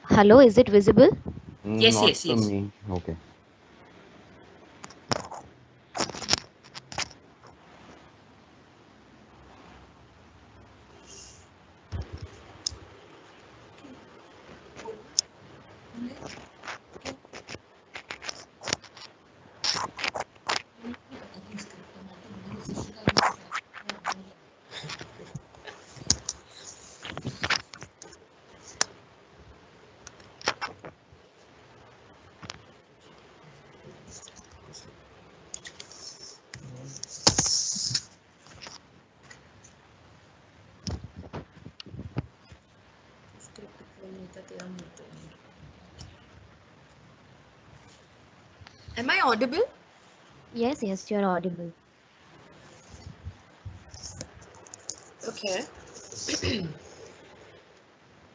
Hello, is it visible? Yes, Not yes, to yes. me. Okay. Am I audible? Yes, yes, you're audible. Okay.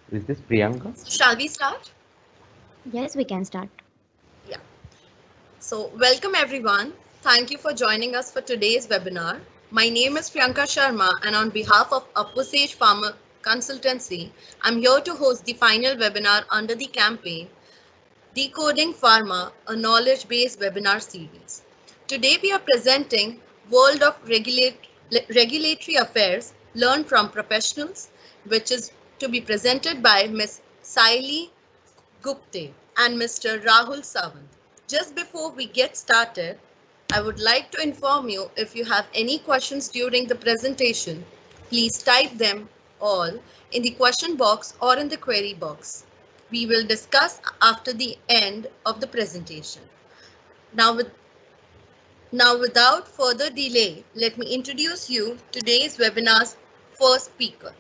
Is this Priyanka? Shall we start? Yes, we can start. Yeah. So, welcome everyone. Thank you for joining us for today's webinar. My name is Priyanka Sharma, and on behalf of Aposage Pharma Consultancy, I'm here to host the final webinar under the campaign Decoding Pharma, a knowledge-based webinar series. Today we are presenting World of Regulatory Affairs Learn from Professionals, which is to be presented by Ms. Sayali Gupte and Mr. Rahul Sawant. Just before we get started, I would like to inform you if you have any questions during the presentation, please type them all in the question box or in the query box. We will discuss after the end of the presentation. Now, without further delay, let me introduce you today's webinar's first speaker,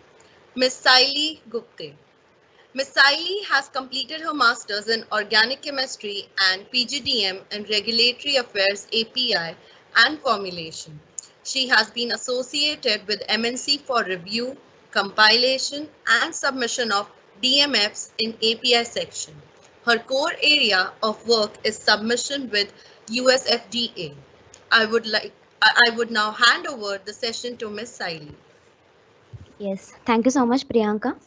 Ms. Sayali Gupte. Ms. Sayali has completed her Masters in Organic Chemistry and PGDM in Regulatory Affairs API and Formulation. She has been associated with MNC for review, compilation, and submission of DMFs in API section. Her core area of work is submission with USFDA. I would now hand over the session to Ms. Sayali. Yes, thank you so much, Priyanka.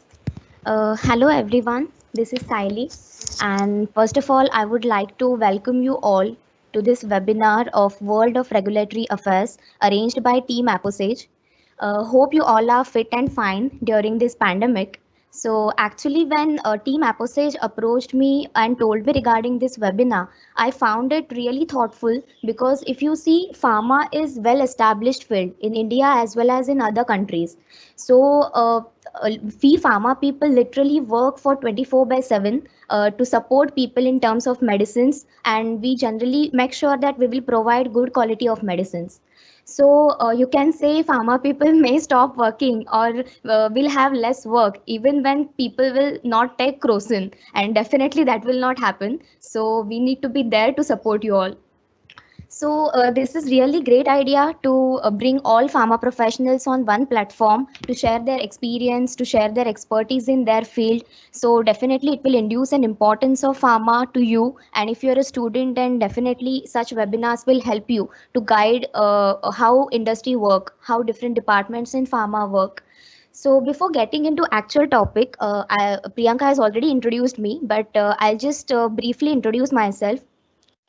Hello, everyone. This is Sayali. And first of all, I would like to welcome you all to this webinar of World of Regulatory Affairs arranged by Team Aposage. Hope you all are fit and fine during this pandemic. So actually, when Team Aposage approached me and told me regarding this webinar, I found it really thoughtful because if you see, pharma is well established field in India as well as in other countries. So we pharma people literally work for 24 by 7 to support people in terms of medicines, and we generally make sure that we will provide good quality of medicines. So you can say pharma people may stop working or will have less work even when people will not take crocin, and definitely that will not happen. So we need to be there to support you all. So this is really great idea to bring all pharma professionals on one platform to share their experience, to share their expertise in their field. So definitely it will induce an importance of pharma to you. And if you're a student, then definitely such webinars will help you to guide how industry work, how different departments in pharma work. So before getting into actual topic, Priyanka has already introduced me, but I'll just briefly introduce myself.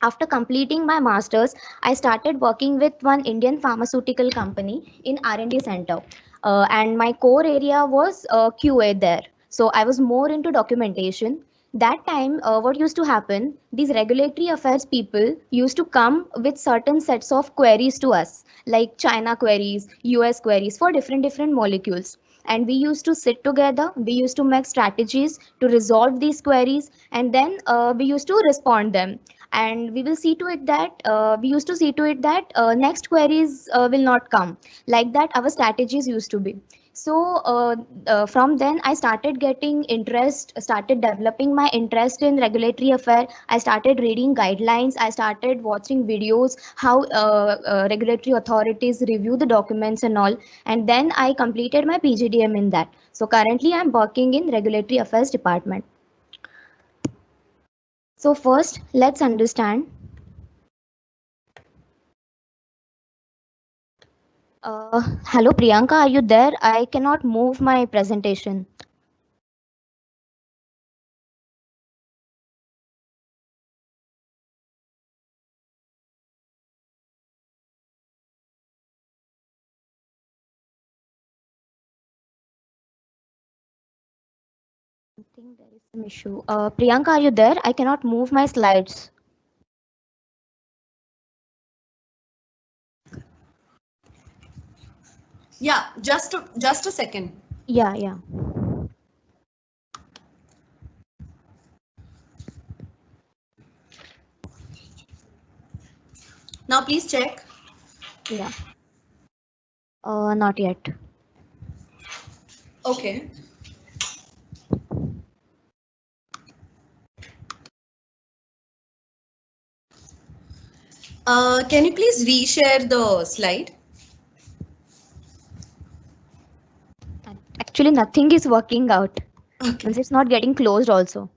After completing my masters, I started working with one Indian pharmaceutical company in R&D center, and my core area was QA there. So I was more into documentation. That time, what used to happen, these regulatory affairs people used to come with certain sets of queries to us, like China queries, US queries for different molecules. And we used to sit together, we used to make strategies to resolve these queries, and then we used to respond them. And we will see to it that we used to see to it that next queries will not come. Like that our strategies used to be. So from then I started getting interest, started developing my interest in regulatory affair. I started reading guidelines, I started watching videos how regulatory authorities review the documents and all. And then I completed my PGDM in that. So currently I'm working in regulatory affairs department. So first let's understand. Hello, Priyanka, are you there? I cannot move my presentation. think there is some issue. Priyanka, are you there? I cannot move my slides. Yeah, just a second. Yeah, yeah. Now please check. Yeah. Not yet. Okay. Can you please reshare the slide? Actually, nothing is working out. Okay. And it's not getting closed also.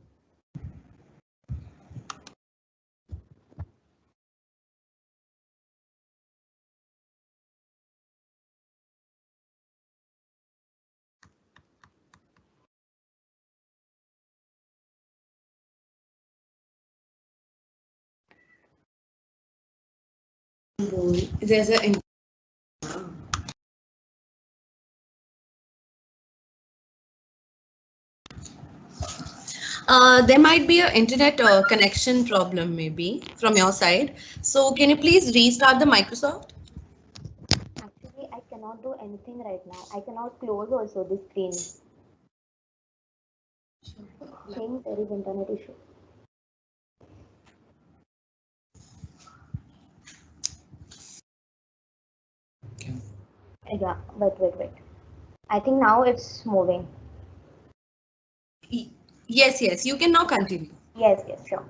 There's a there might be an internet connection problem maybe from your side. So can you please restart the Microsoft? Actually, I cannot do anything right now. I cannot close also this screen. I think there is internet issue. Yeah, wait. I think now it's moving. Yes, you can now continue. Yes, sure.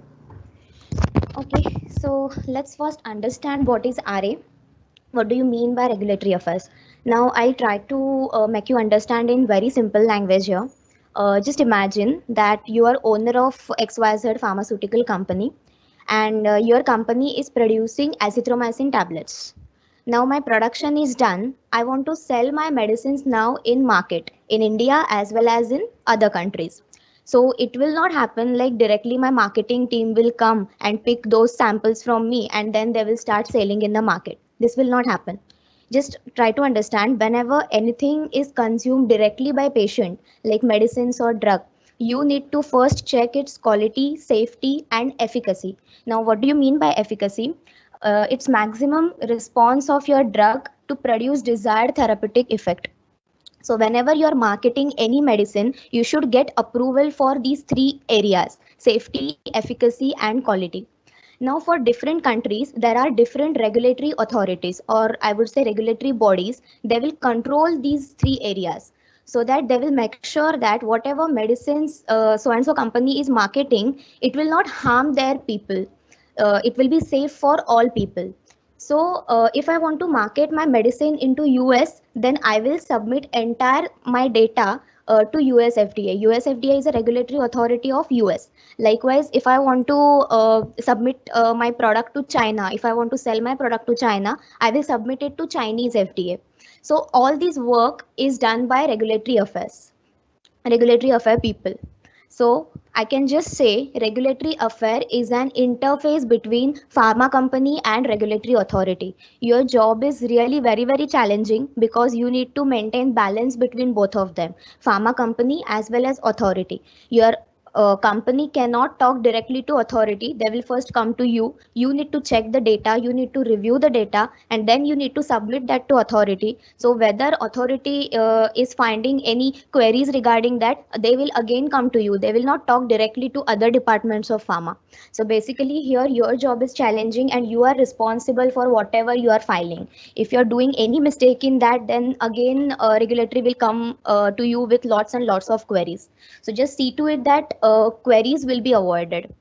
Okay, so let's first understand what is RA. What do you mean by regulatory affairs? Now, I try to make you understand in very simple language here. Just imagine that you are owner of XYZ pharmaceutical company, and your company is producing azithromycin tablets. Now my production is done. I want to sell my medicines now in market in India as well as in other countries. So it will not happen like directly my marketing team will come and pick those samples from me and then they will start selling in the market. This will not happen. Just try to understand whenever anything is consumed directly by patient like medicines or drug, you need to first check its quality, safety and efficacy. Now what do you mean by efficacy? Its maximum response of your drug to produce desired therapeutic effect. So whenever you're marketing any medicine, you should get approval for these three areas: safety, efficacy, and quality. Now, for different countries, there are different regulatory authorities, or I would say regulatory bodies. They will control these three areas so that they will make sure that whatever medicines so and so company is marketing, it will not harm their people. It will be safe for all people. So if I want to market my medicine into US, then I will submit entire my data to USFDA. USFDA is a regulatory authority of US. Likewise, if I want to submit my product to China, if I want to sell my product to China, I will submit it to Chinese FDA. So all this work is done by regulatory affair people. So I can just say regulatory affair is an interface between pharma company and regulatory authority. Your job is really very challenging because you need to maintain balance between both of them, pharma company as well as authority. Your company cannot talk directly to authority. They will first come to you. You need to check the data, you need to review the data, and then you need to submit that to authority. So whether authority is finding any queries regarding that, they will again come to you. They will not talk directly to other departments of pharma. So basically here your job is challenging and you are responsible for whatever you are filing. If you're doing any mistake in that, then again regulatory will come to you with lots and lots of queries. So just see to it that queries will be avoided.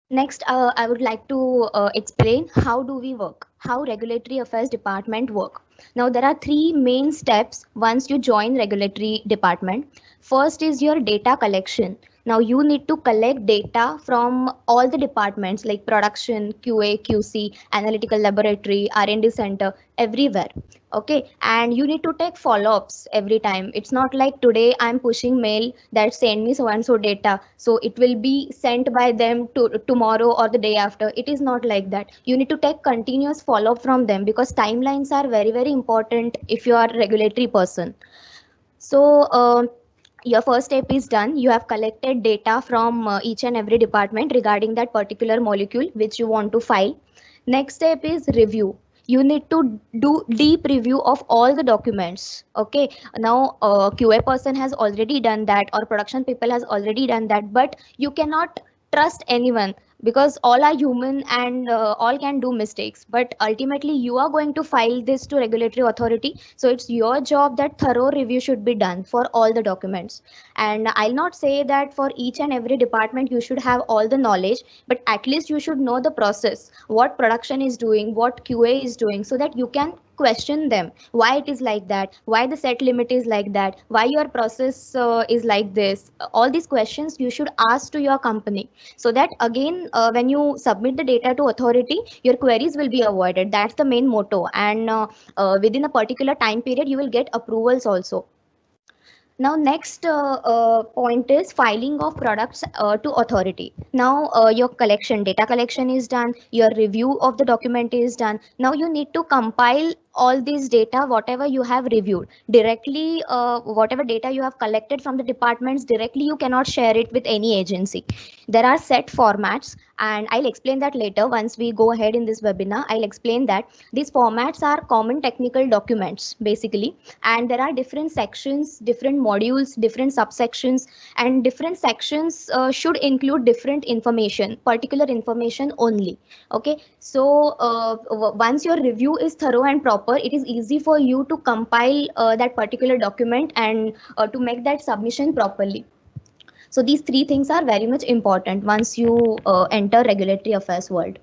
Next, I would like to explain how do we work, how Regulatory Affairs Department work. Now, there are three main steps once you join Regulatory Department. First is your data collection. Now, you need to collect data from all the departments like production, QA, QC, analytical laboratory, R&D center, everywhere. Okay, and you need to take follow-ups every time. It's not like today I'm pushing mail that send me so and so data, so it will be sent by them to tomorrow or the day after. It is not like that. You need to take continuous follow-up from them because timelines are very important if you are a regulatory person. So Your first step is done. You have collected data from each and every department regarding that particular molecule which you want to file. Next step is review. You need to do deep review of all the documents. Okay, now QA person has already done that, or production people has already done that, but you cannot trust anyone because all are human and all can do mistakes. But ultimately you are going to file this to regulatory authority, so it's your job that thorough review should be done for all the documents. And I'll not say that for each and every department you should have all the knowledge, but at least you should know the process, what production is doing, what QA is doing, so that you can question them why it is like that, why the set limit is like that, why your process is like this. All these questions you should ask to your company, so that again when you submit the data to authority, your queries will be avoided. That's the main motto. And within a particular time period you will get approvals also. Now, next point is filing of products to authority. Now, your data collection is done, your review of the document is done. Now, you need to compile all this data, whatever you have reviewed. Directly, whatever data you have collected from the departments, directly you cannot share it with any agency. There are set formats, and I'll explain that later once we go ahead in this webinar. I'll explain that these formats are common technical documents, basically, and there are different sections, different modules, different subsections, and different sections should include different information, particular information only. Okay, so once your review is thorough and proper, it is easy for you to compile that particular document and to make that submission properly. So these three things are very much important once you enter regulatory affairs world.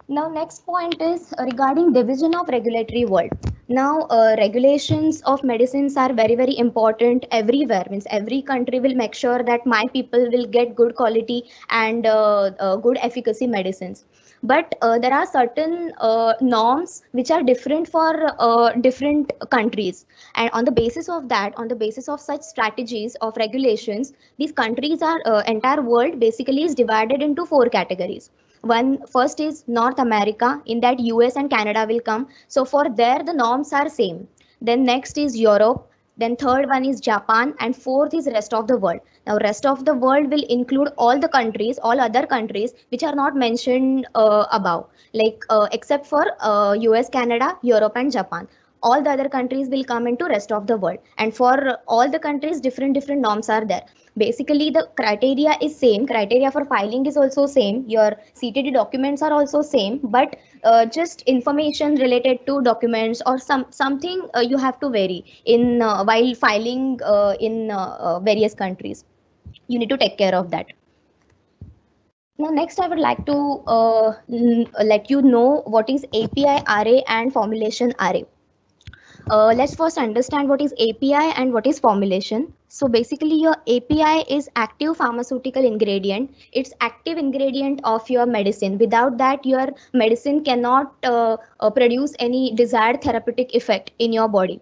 Now, next point is regarding division of regulatory world. Now, regulations of medicines are very, very important everywhere. Means every country will make sure that my people will get good quality and good efficacy medicines. But there are certain norms which are different for different countries. And on the basis of that, on the basis of such strategies of regulations, these countries are entire world basically is divided into four categories. One first is North America. In that US and Canada will come. So for there the norms are same. Then next is Europe. Then third one is Japan, and fourth is rest of the world. Now rest of the world will include all the countries, all other countries which are not mentioned above, like except for US, Canada, Europe and Japan. All the other countries will come into rest of the world, and for all the countries different norms are there. Basically the criteria is same, criteria for filing is also same, your CTD documents are also same, but just information related to documents or something you have to vary in while filing in various countries. You need to take care of that. Now next I would like to let you know what is API array and formulation array. Let's first understand what is API and what is formulation. So basically your API is active pharmaceutical ingredient. It's active ingredient of your medicine. Without that, your medicine cannot produce any desired therapeutic effect in your body.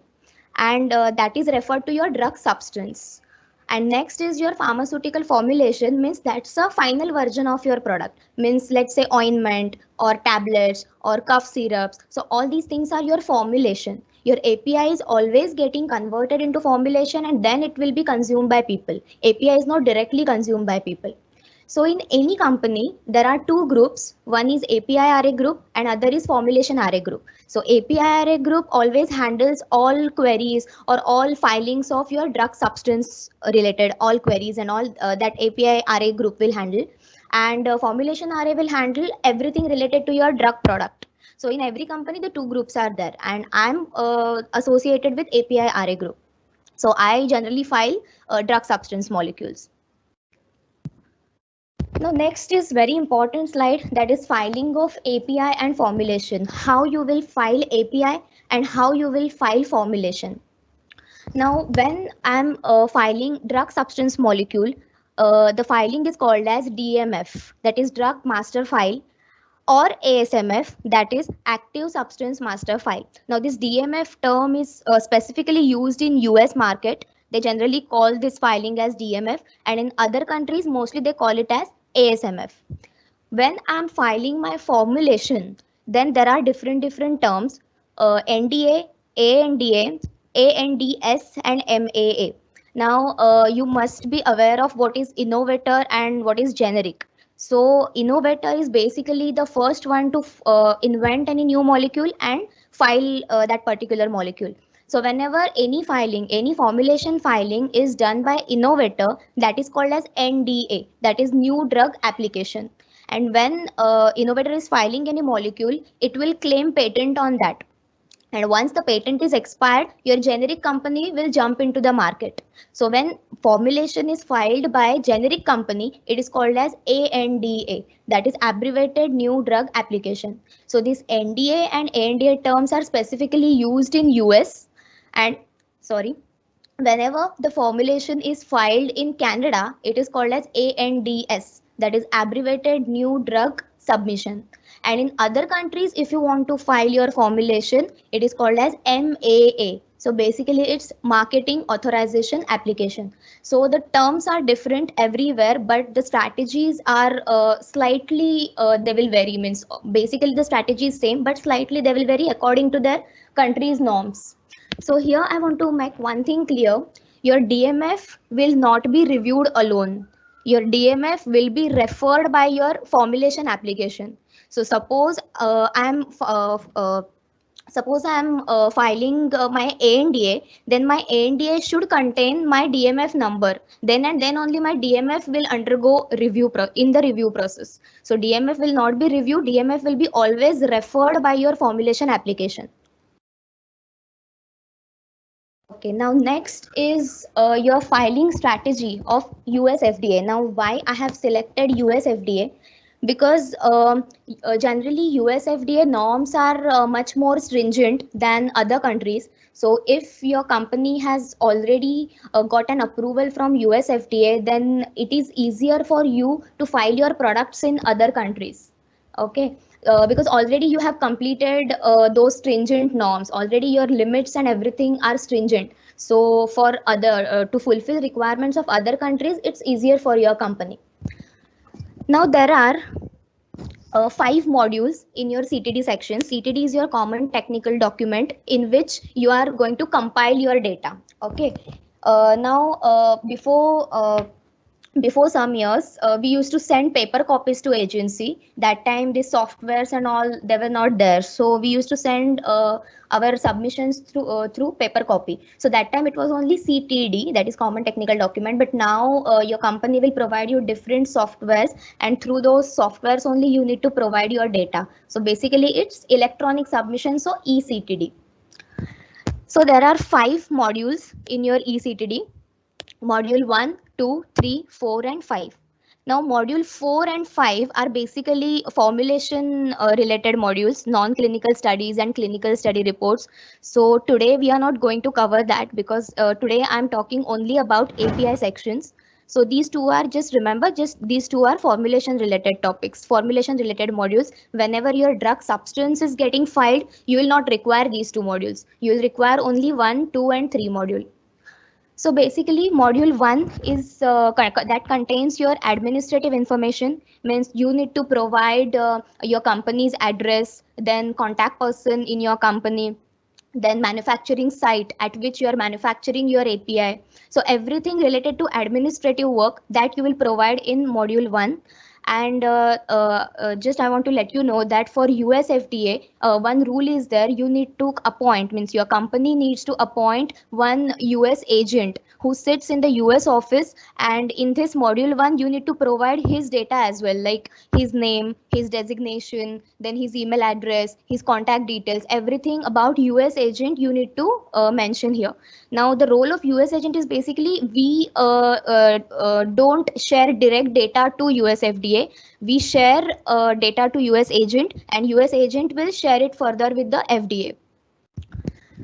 And that is referred to your drug substance. And next is your pharmaceutical formulation, means that's a final version of your product. Means let's say ointment or tablets or cough syrups. So all these things are your formulation. Your API is always getting converted into formulation and then it will be consumed by people. API is not directly consumed by people. So in any company, there are two groups. One is API RA group and other is formulation RA group. So API RA group always handles all queries or all filings of your drug substance related, all queries and all that API RA group will handle. And formulation RA will handle everything related to your drug product. So in every company, the two groups are there, and I'm associated with API RA group. So I generally file drug substance molecules. Now next is very important slide, that is filing of API and formulation. How you will file API and how you will file formulation. Now when I'm filing drug substance molecule, the filing is called as DMF, that is drug master file, or ASMF, that is active substance master file. Now this DMF term is specifically used in US market. They generally call this filing as DMF, and in other countries mostly they call it as ASMF. When I'm filing my formulation, then there are different terms, NDA, ANDA, ANDS and MAA. Now, you must be aware of what is innovator and what is generic. So, innovator is basically the first one to invent any new molecule and file that particular molecule. So, whenever any filing, any formulation filing is done by innovator, that is called as NDA, that is new drug application. And when innovator is filing any molecule, it will claim patent on that, and once the patent is expired, your generic company will jump into the market. So when formulation is filed by generic company, it is called as ANDA, that is abbreviated new drug application. So these NDA and ANDA terms are specifically used in US, and sorry, whenever the formulation is filed in Canada, it is called as ANDS, that is abbreviated new drug submission. And in other countries, if you want to file your formulation, it is called as MAA. So basically, it's marketing authorization application. So the terms are different everywhere, but the strategies are slightly, they will vary. Means basically the strategy is same, but slightly they will vary according to their country's norms. So here I want to make one thing clear. Your DMF will not be reviewed alone. Your DMF will be referred by your formulation application. So suppose I'm filing my ANDA, then my ANDA should contain my DMF number. Then and then only my DMF will undergo review in the review process. So DMF will not be reviewed. DMF will be always referred by your formulation application. Okay, now next is your filing strategy of USFDA. Now, why I have selected USFDA? Because generally USFDA norms are much more stringent than other countries. So if your company has already got an approval from USFDA, then it is easier for you to file your products in other countries. Okay, because already you have completed those stringent norms, already your limits and everything are stringent. So for other to fulfill requirements of other countries, it's easier for your company. Now there are 5 modules in your CTD section. CTD is your common technical document in which you are going to compile your data. Okay, now before some years, we used to send paper copies to agency. That time the softwares and all, they were not there, so we used to send our submissions through paper copy. So that time it was only CTD, that is common technical document, but now your company will provide you different softwares, and through those softwares only you need to provide your data. So basically it's electronic submission, so eCTD. So there are 5 modules in your eCTD. Module 1, 2, 3, 4 and 5. Now module 4 and 5 are basically formulation related modules, non-clinical studies and clinical study reports. So today we are not going to cover that, because today I'm talking only about API sections. So these two are, just remember, just these two are formulation related topics, formulation related modules. Whenever your drug substance is getting filed, you will not require these two modules. You will require only 1, 2 and 3 module. So basically module 1 is that contains your administrative information, means you need to provide your company's address, then contact person in your company, then manufacturing site at which you are manufacturing your API. So everything related to administrative work that you will provide in module 1. And just I want to let you know that for USFDA, one rule is there. You need to appoint, means your company needs to appoint one US agent who sits in the US office, and in this module 1 you need to provide his data as well, like his name, his designation, then his email address, his contact details, everything about US agent you need to mention here. Now the role of US agent is basically, we don't share direct data to USFDA. We share data to US agent, and US agent will share it further with the FDA.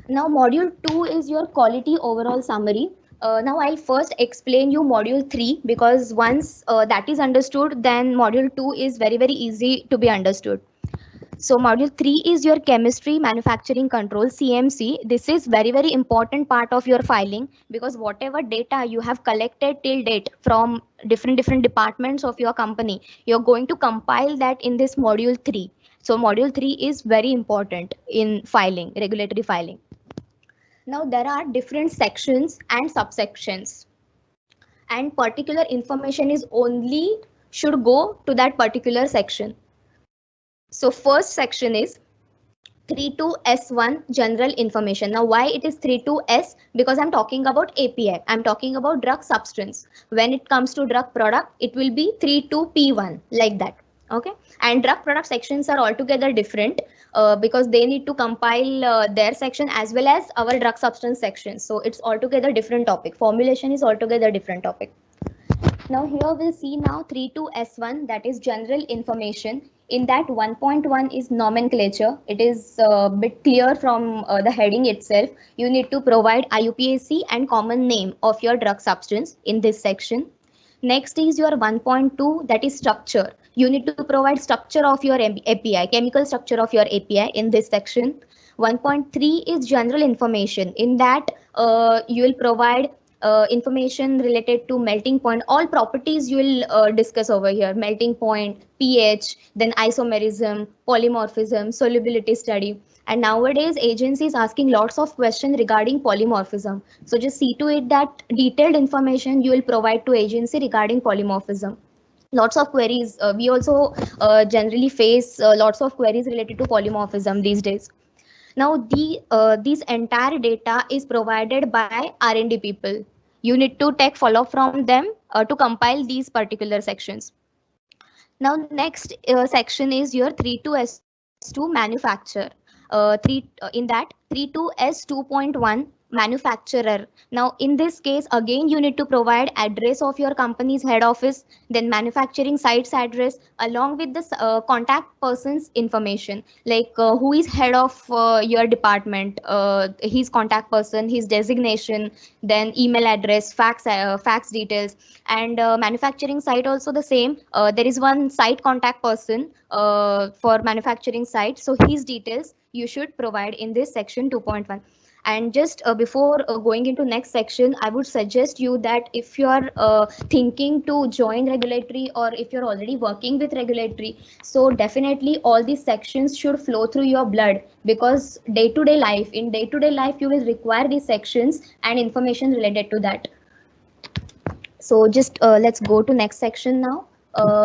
Now module 2 is your quality overall summary. Now I'll first explain you module 3, because once that is understood, then module 2 is very easy to be understood. So module 3 is your chemistry manufacturing control, CMC. This is very important part of your filing, because whatever data you have collected till date from different departments of your company, you're going to compile that in this module 3. So module 3 is very important in filing, regulatory filing. Now there are different sections and subsections, and particular information is only should go to that particular section. So first section is 32S1 general information. Now why it is 32S? Because I'm talking about API. I'm talking about drug substance. When it comes to drug product, it will be 32P1 like that. Okay. And drug product sections are altogether different because they need to compile their section as well as our drug substance section. So it's altogether different topic. Formulation is altogether different topic. Now here we'll see now 32S1, that is general information. In that 1.1 is nomenclature. It is a bit clear from the heading itself. You need to provide IUPAC and common name of your drug substance in this section. Next is your 1.2, that is structure. You need to provide structure of your API, chemical structure of your API in this section. 1.3 is general information. In that you will provide information related to melting point. All properties you will discuss over here: melting point, pH, then isomerism, polymorphism, solubility study. And nowadays agency is asking lots of questions regarding polymorphism, so just see to it that detailed information you will provide to agency regarding polymorphism. Lots of queries, we also generally face lots of queries related to polymorphism these days. Now these entire data is provided by R&D people. You need to take follow from them to compile these particular sections. Now next section is your 32S2 manufacturer. In that 32S2.1 manufacturer. Now in this case again you need to provide address of your company's head office, then manufacturing site's address along with the contact person's information, like who is head of your department, his contact person, his designation, then email address, fax details. And manufacturing site also the same. There is one site contact person for manufacturing site, so his details you should provide in this section 2.1. And just before going into next section, I would suggest you that if you are thinking to join regulatory, or if you're already working with regulatory, so definitely all these sections should flow through your blood, because in day-to-day life you will require these sections and information related to that. So just let's go to next section now.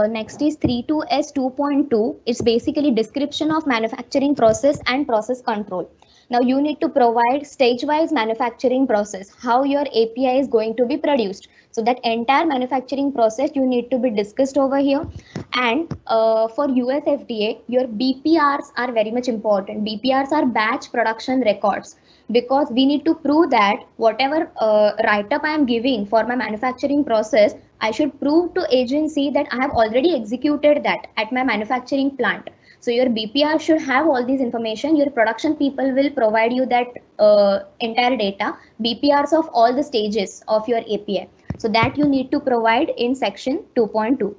Next is 32S 2.2. It's basically description of manufacturing process and process control. Now you need to provide stage-wise manufacturing process, how your API is going to be produced. So that entire manufacturing process you need to be discussed over here. And for USFDA, your BPRs are very much important. BPRs are batch production records, because we need to prove that whatever write-up I am giving for my manufacturing process, I should prove to agency that I have already executed that at my manufacturing plant. So your BPR should have all these information. Your production people will provide you that entire data, BPRs of all the stages of your API. So that you need to provide in section 2.2.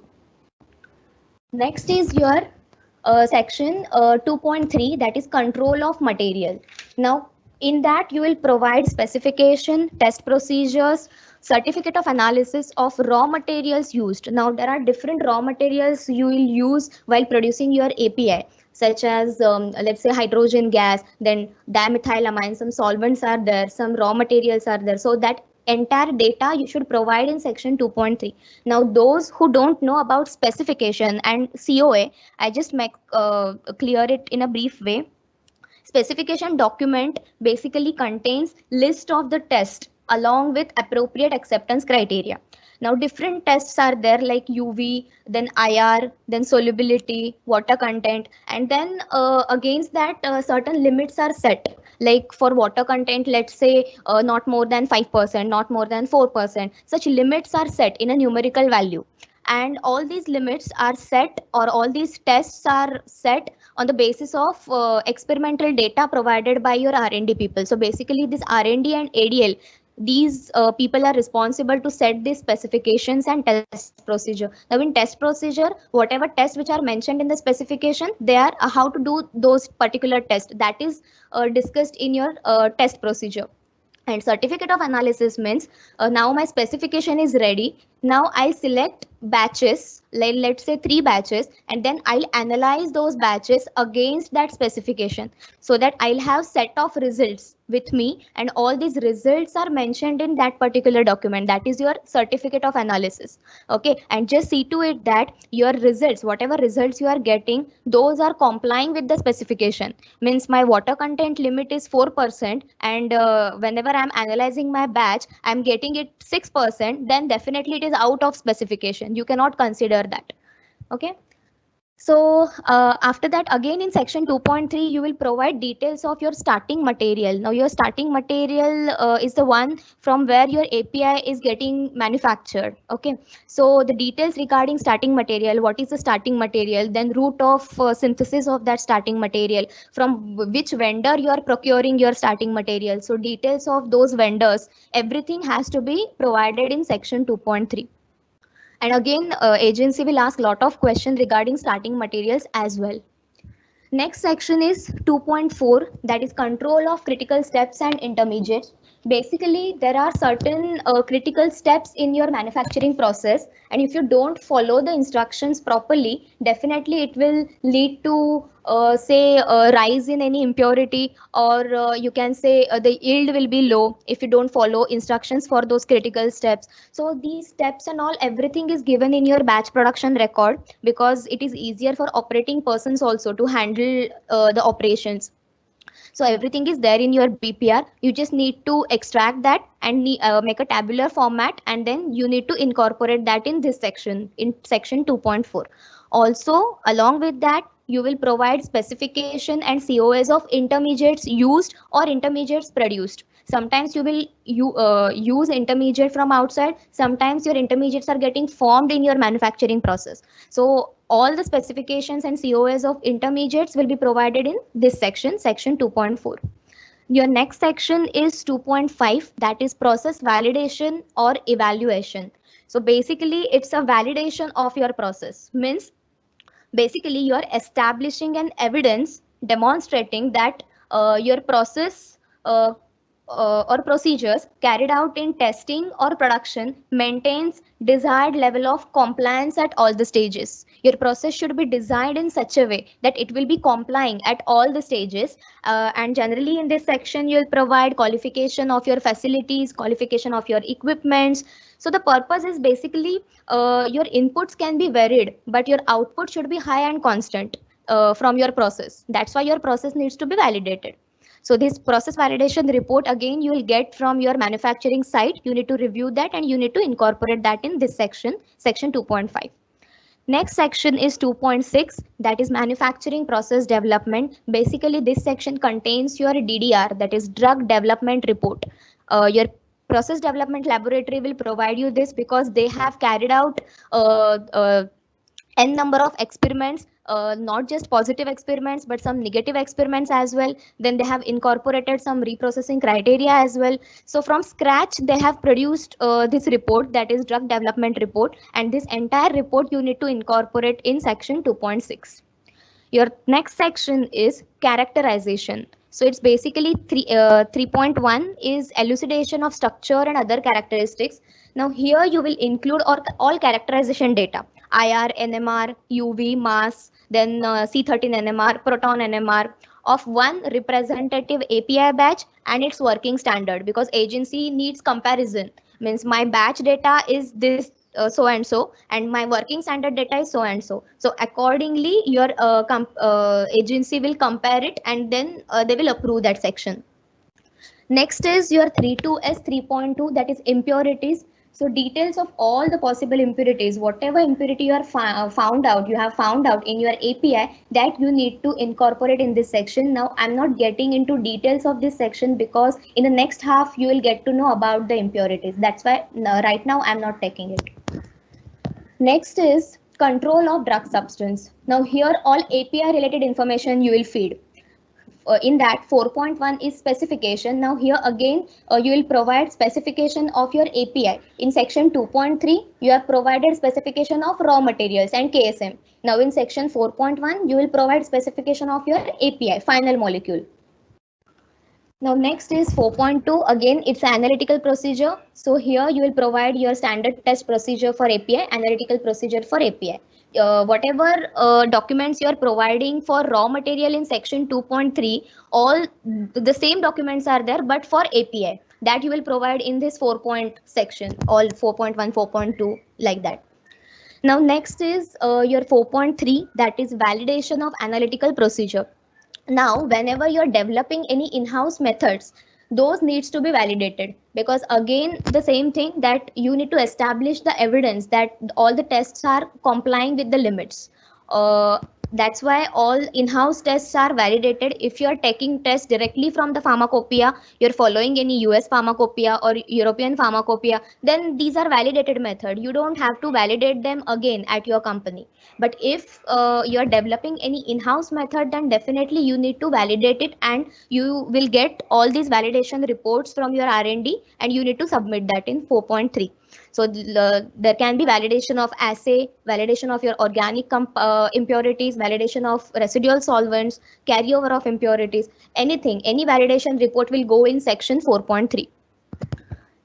Next is your section 2.3, that is control of material. Now in that you will provide specification, test procedures, certificate of analysis of raw materials used. Now there are different raw materials you will use while producing your API, such as let's say hydrogen gas, then dimethylamine, some solvents are there, some raw materials are there. So that entire data you should provide in section 2.3. Now those who don't know about specification and COA, I just make clear it in a brief way. Specification document basically contains list of the test along with appropriate acceptance criteria. Now different tests are there, like UV, then IR, then solubility, water content, and then against that certain limits are set. Like for water content, let's say not more than 5%, not more than 4%. Such limits are set in a numerical value. And all these limits are set, or all these tests are set on the basis of experimental data provided by your R&D people. So basically this R&D and ADL, these people are responsible to set these specifications and test procedure. Now in test procedure, whatever tests which are mentioned in the specification, they are how to do those particular tests, that is discussed in your test procedure. And certificate of analysis means now my specification is ready. Now I'll select batches, like let's say 3 batches, and then I'll analyze those batches against that specification so that I'll have set of results with me, and all these results are mentioned in that particular document. That is your certificate of analysis. Okay, and just see to it that your results, whatever results you are getting, those are complying with the specification. Means my water content limit is 4%, and whenever I'm analyzing my batch, I'm getting it 6%, then definitely it is out of specification. You cannot consider that. Okay. So after that, again in section 2.3, you will provide details of your starting material. Now your starting material is the one from where your API is getting manufactured. Okay. So the details regarding starting material, what is the starting material, then route of synthesis of that starting material, from which vendor you are procuring your starting material. So details of those vendors, everything has to be provided in section 2.3. And again, agency will ask a lot of questions regarding starting materials as well. Next section is 2.4, that is control of critical steps and intermediates. Basically, there are certain critical steps in your manufacturing process, and if you don't follow the instructions properly, definitely it will lead to say rise in any impurity, or you can say the yield will be low if you don't follow instructions for those critical steps. So these steps and all, everything is given in your batch production record, because it is easier for operating persons also to handle the operations. So everything is there in your BPR. You just need to extract that and make a tabular format, and then you need to incorporate that in this section, in section 2.4. Also, along with that, you will provide specification and COAs of intermediates used or intermediates produced. Sometimes use intermediate from outside. Sometimes your intermediates are getting formed in your manufacturing process. So all the specifications and COAs of intermediates will be provided in this section, section 2.4. Your next section is 2.5, that is process validation or evaluation. So basically, it's a validation of your process. Means basically you are establishing an evidence demonstrating that your process or procedures carried out in testing or production maintains desired level of compliance at all the stages. Your process should be designed in such a way that it will be complying at all the stages. And generally in this section, you'll provide qualification of your facilities, qualification of your equipments. So the purpose is basically your inputs can be varied, but your output should be high and constant from your process. That's why your process needs to be validated. So this process validation report, again, you will get from your manufacturing site. You need to review that and you need to incorporate that in this section, section 2.5. Next section is 2.6, that is manufacturing process development. Basically, this section contains your DDR, that is drug development report. Your process development laboratory will provide you this because they have carried out n number of experiments, not just positive experiments, but some negative experiments as well. Then they have incorporated some reprocessing criteria as well. So from scratch, they have produced this report, that is drug development report. And this entire report you need to incorporate in section 2.6. Your next section is characterization. So it's basically 3.1 is elucidation of structure and other characteristics. Now here you will include all characterization data, IR, NMR, UV, mass, then C13 NMR, proton NMR of one representative API batch and its working standard, because agency needs comparison. Means my batch data is this so and so, and my working standard data is so and so. So accordingly, your agency will compare it, and then they will approve that section. Next is your 32S 3.2, that is impurities. So details of all the possible impurities, whatever impurity you are found out in your API, that you need to incorporate in this section. Now I'm not getting into details of this section because in the next half you will get to know about the impurities. That's why right now I'm not taking it. Next is control of drug substance. Now here all API related information you will feed. In that 4.1 is specification. Now here again you will provide specification of your API. In section 2.3 you have provided specification of raw materials and KSM. Now in section 4.1 you will provide specification of your API, final molecule. Now next is 4.2. Again, it's an analytical procedure. So here you will provide your standard test procedure for API, analytical procedure for API. Whatever documents you are providing for raw material in section 2.3, all the same documents are there, but for API that you will provide in this 4 point section, all 4.1, 4.2 like that. Now next is your 4.3, that is validation of analytical procedure. Now whenever you're developing any in-house methods, those needs to be validated, because again the same thing, that you need to establish the evidence that all the tests are complying with the limits. That's why all in-house tests are validated. If you're taking tests directly from the pharmacopoeia, you're following any US pharmacopoeia or European pharmacopoeia, then these are validated method. You don't have to validate them again at your company. But if you're developing any in-house method, then definitely you need to validate it, and you will get all these validation reports from your R&D, and you need to submit that in 4.3. So there can be validation of assay, validation of your organic impurities, validation of residual solvents, carryover of impurities, anything, any validation report will go in section 4.3.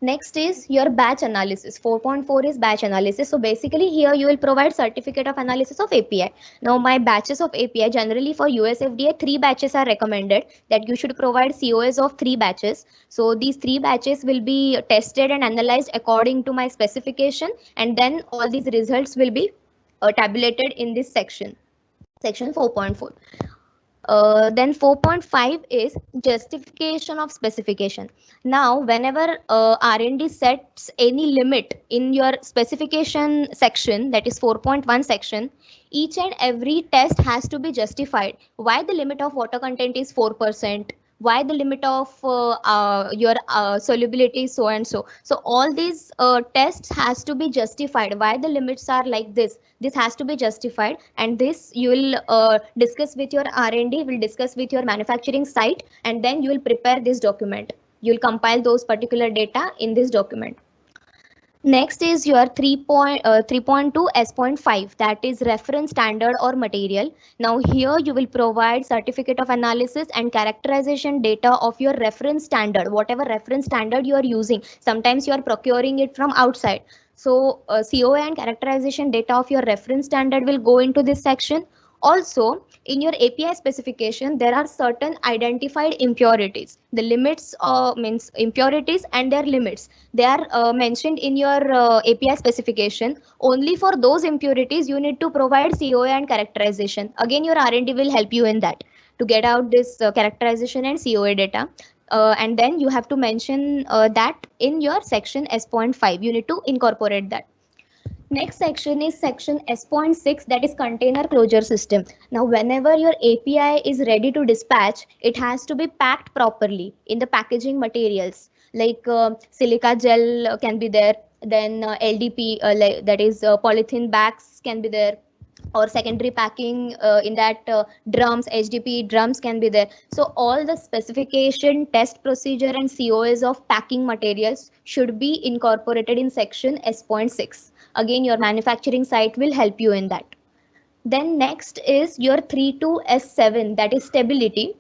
Next is your batch analysis. 4.4 is batch analysis. So basically here you will provide certificate of analysis of API. Now my batches of API, generally for USFDA, 3 batches are recommended, that you should provide COAs of 3 batches. So these 3 batches will be tested and analyzed according to my specification, and then all these results will be tabulated in this section 4.4. Then 4.5 is justification of specification. Now whenever R&D sets any limit in your specification section, that is 4.1 section, each and every test has to be justified. Why the limit of water content is 4%, why the limit of your solubility is so and so. So all these tests has to be justified. Why the limits are like this has to be justified, and this you will discuss with your R&D, will discuss with your manufacturing site, and then you will prepare this document. You will compile those particular data in this document. Next is your 3.2 S.5, that is reference standard or material. Now here you will provide certificate of analysis and characterization data of your reference standard, whatever reference standard you are using. Sometimes you are procuring it from outside. So COA and characterization data of your reference standard will go into this section. Also, in your API specification, there are certain identified impurities. The limits means impurities and their limits. They are mentioned in your API specification. Only for those impurities, you need to provide COA and characterization. Again, your R&D will help you in that to get out this characterization and COA data. And then you have to mention that in your section S.5. You need to incorporate that. Next section is section S.6, that is container closure system. Now whenever your API is ready to dispatch, it has to be packed properly in the packaging materials, like silica gel can be there, then LDP, that is polythene bags can be there, or secondary packing in that drums, HDP drums can be there. So all the specification, test procedure and COAs of packing materials should be incorporated in section S.6. Again, your manufacturing site will help you in that. Then next is your 3 to S7, that is stability.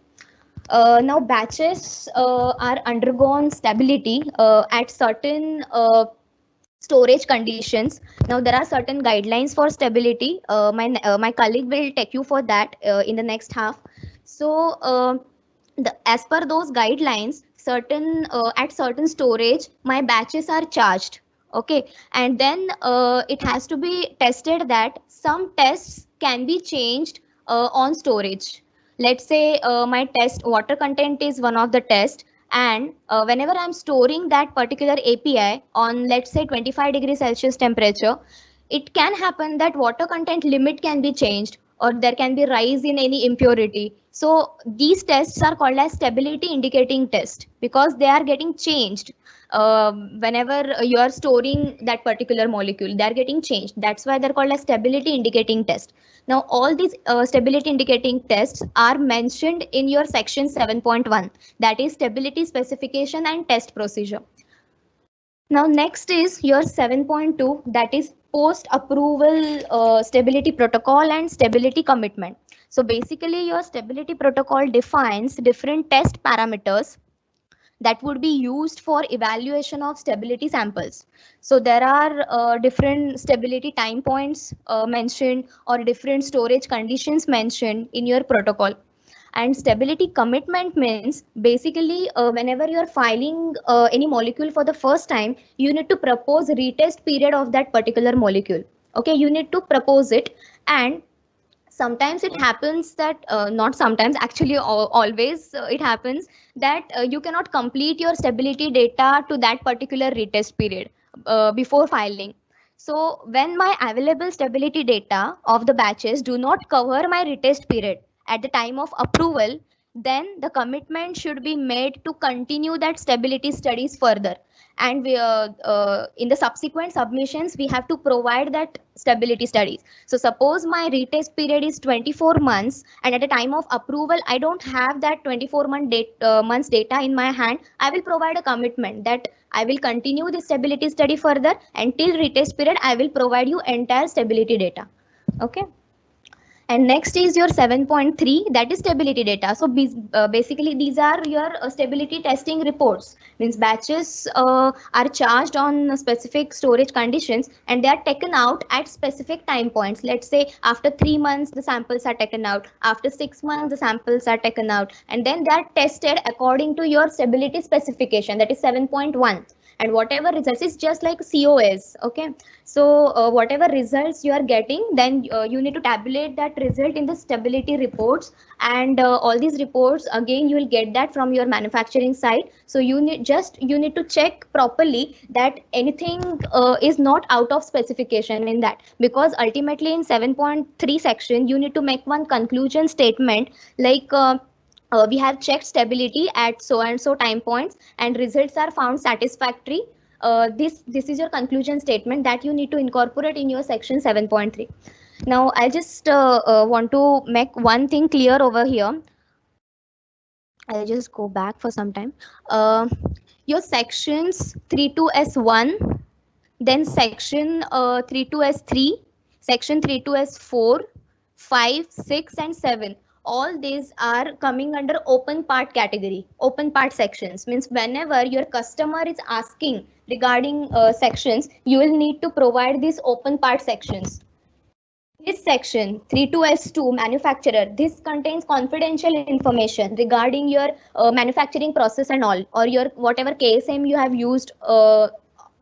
Now batches are undergone stability at certain storage conditions. Now there are certain guidelines for stability. My colleague will take you for that in the next half. So as per those guidelines, certain at certain storage, my batches are charged. Okay, and then it has to be tested that some tests can be changed on storage. Let's say my test water content is one of the tests, and whenever I'm storing that particular API on, let's say, 25 degrees Celsius temperature, it can happen that water content limit can be changed, or there can be rise in any impurity. So these tests are called as stability indicating test, because they are getting changed whenever you are storing that particular molecule. They are getting changed. That's why they're called as stability indicating test. Now all these stability indicating tests are mentioned in your section 7.1, that is stability specification and test procedure. Now next is your 7.2, that is post approval stability protocol and stability commitment. So basically your stability protocol defines different test parameters that would be used for evaluation of stability samples. So there are different stability time points mentioned, or different storage conditions mentioned in your protocol. And stability commitment means basically whenever you are filing any molecule for the first time, you need to propose retest period of that particular molecule. Okay, you need to propose it. And sometimes it happens that not sometimes, actually always it happens that you cannot complete your stability data to that particular retest period before filing. So when my available stability data of the batches do not cover my retest period at the time of approval, then the commitment should be made to continue that stability studies further. And in the subsequent submissions we have to provide that stability studies. So suppose my retest period is 24 months, and at the time of approval I don't have that 24 months data in my hand, I will provide a commitment that I will continue the stability study further, and till retest period I will provide you entire stability data. Okay. And next is your 7.3, that is stability data. So basically these are your stability testing reports. Means batches are charged on specific storage conditions, and they are taken out at specific time points. Let's say after 3 months the samples are taken out, after 6 months the samples are taken out, and then they are tested according to your stability specification, that is 7.1. And whatever results is just like COS. Okay. So whatever results you are getting, then you need to tabulate that result in the stability reports. And all these reports again you will get that from your manufacturing side. So you need to check properly that anything is not out of specification in that, because ultimately in 7.3 section you need to make one conclusion statement like we have checked stability at so and so time points and results are found satisfactory. This is your conclusion statement that you need to incorporate in your section 7.3. Now I just want to make one thing clear over here. I'll just go back for some time. Your sections 32S1, then section 32S3, section 32S4, 5, 6, and 7. All these are coming under open part category. Open part sections means whenever your customer is asking regarding sections, you will need to provide these open part sections. This section 32S2 manufacturer, this contains confidential information regarding your manufacturing process and all, or your whatever KSM you have used,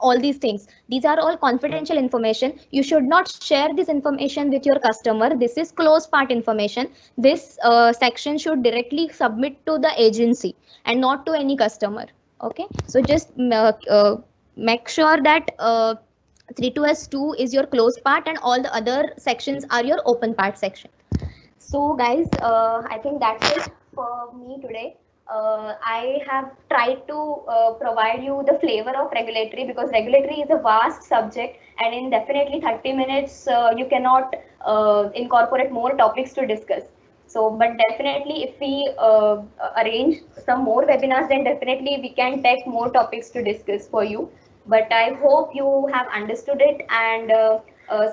all these things. These are all confidential information. You should not share this information with your customer. This is closed part information. This section should directly submit to the agency and not to any customer. Okay, so just make sure that 32S2 is your closed part and all the other sections are your open part section. So guys, I think that's it for me today. I have tried to provide you the flavor of regulatory, because regulatory is a vast subject, and in definitely 30 minutes you cannot incorporate more topics to discuss. So, but definitely if we arrange some more webinars, then definitely we can take more topics to discuss for you. But I hope you have understood it, and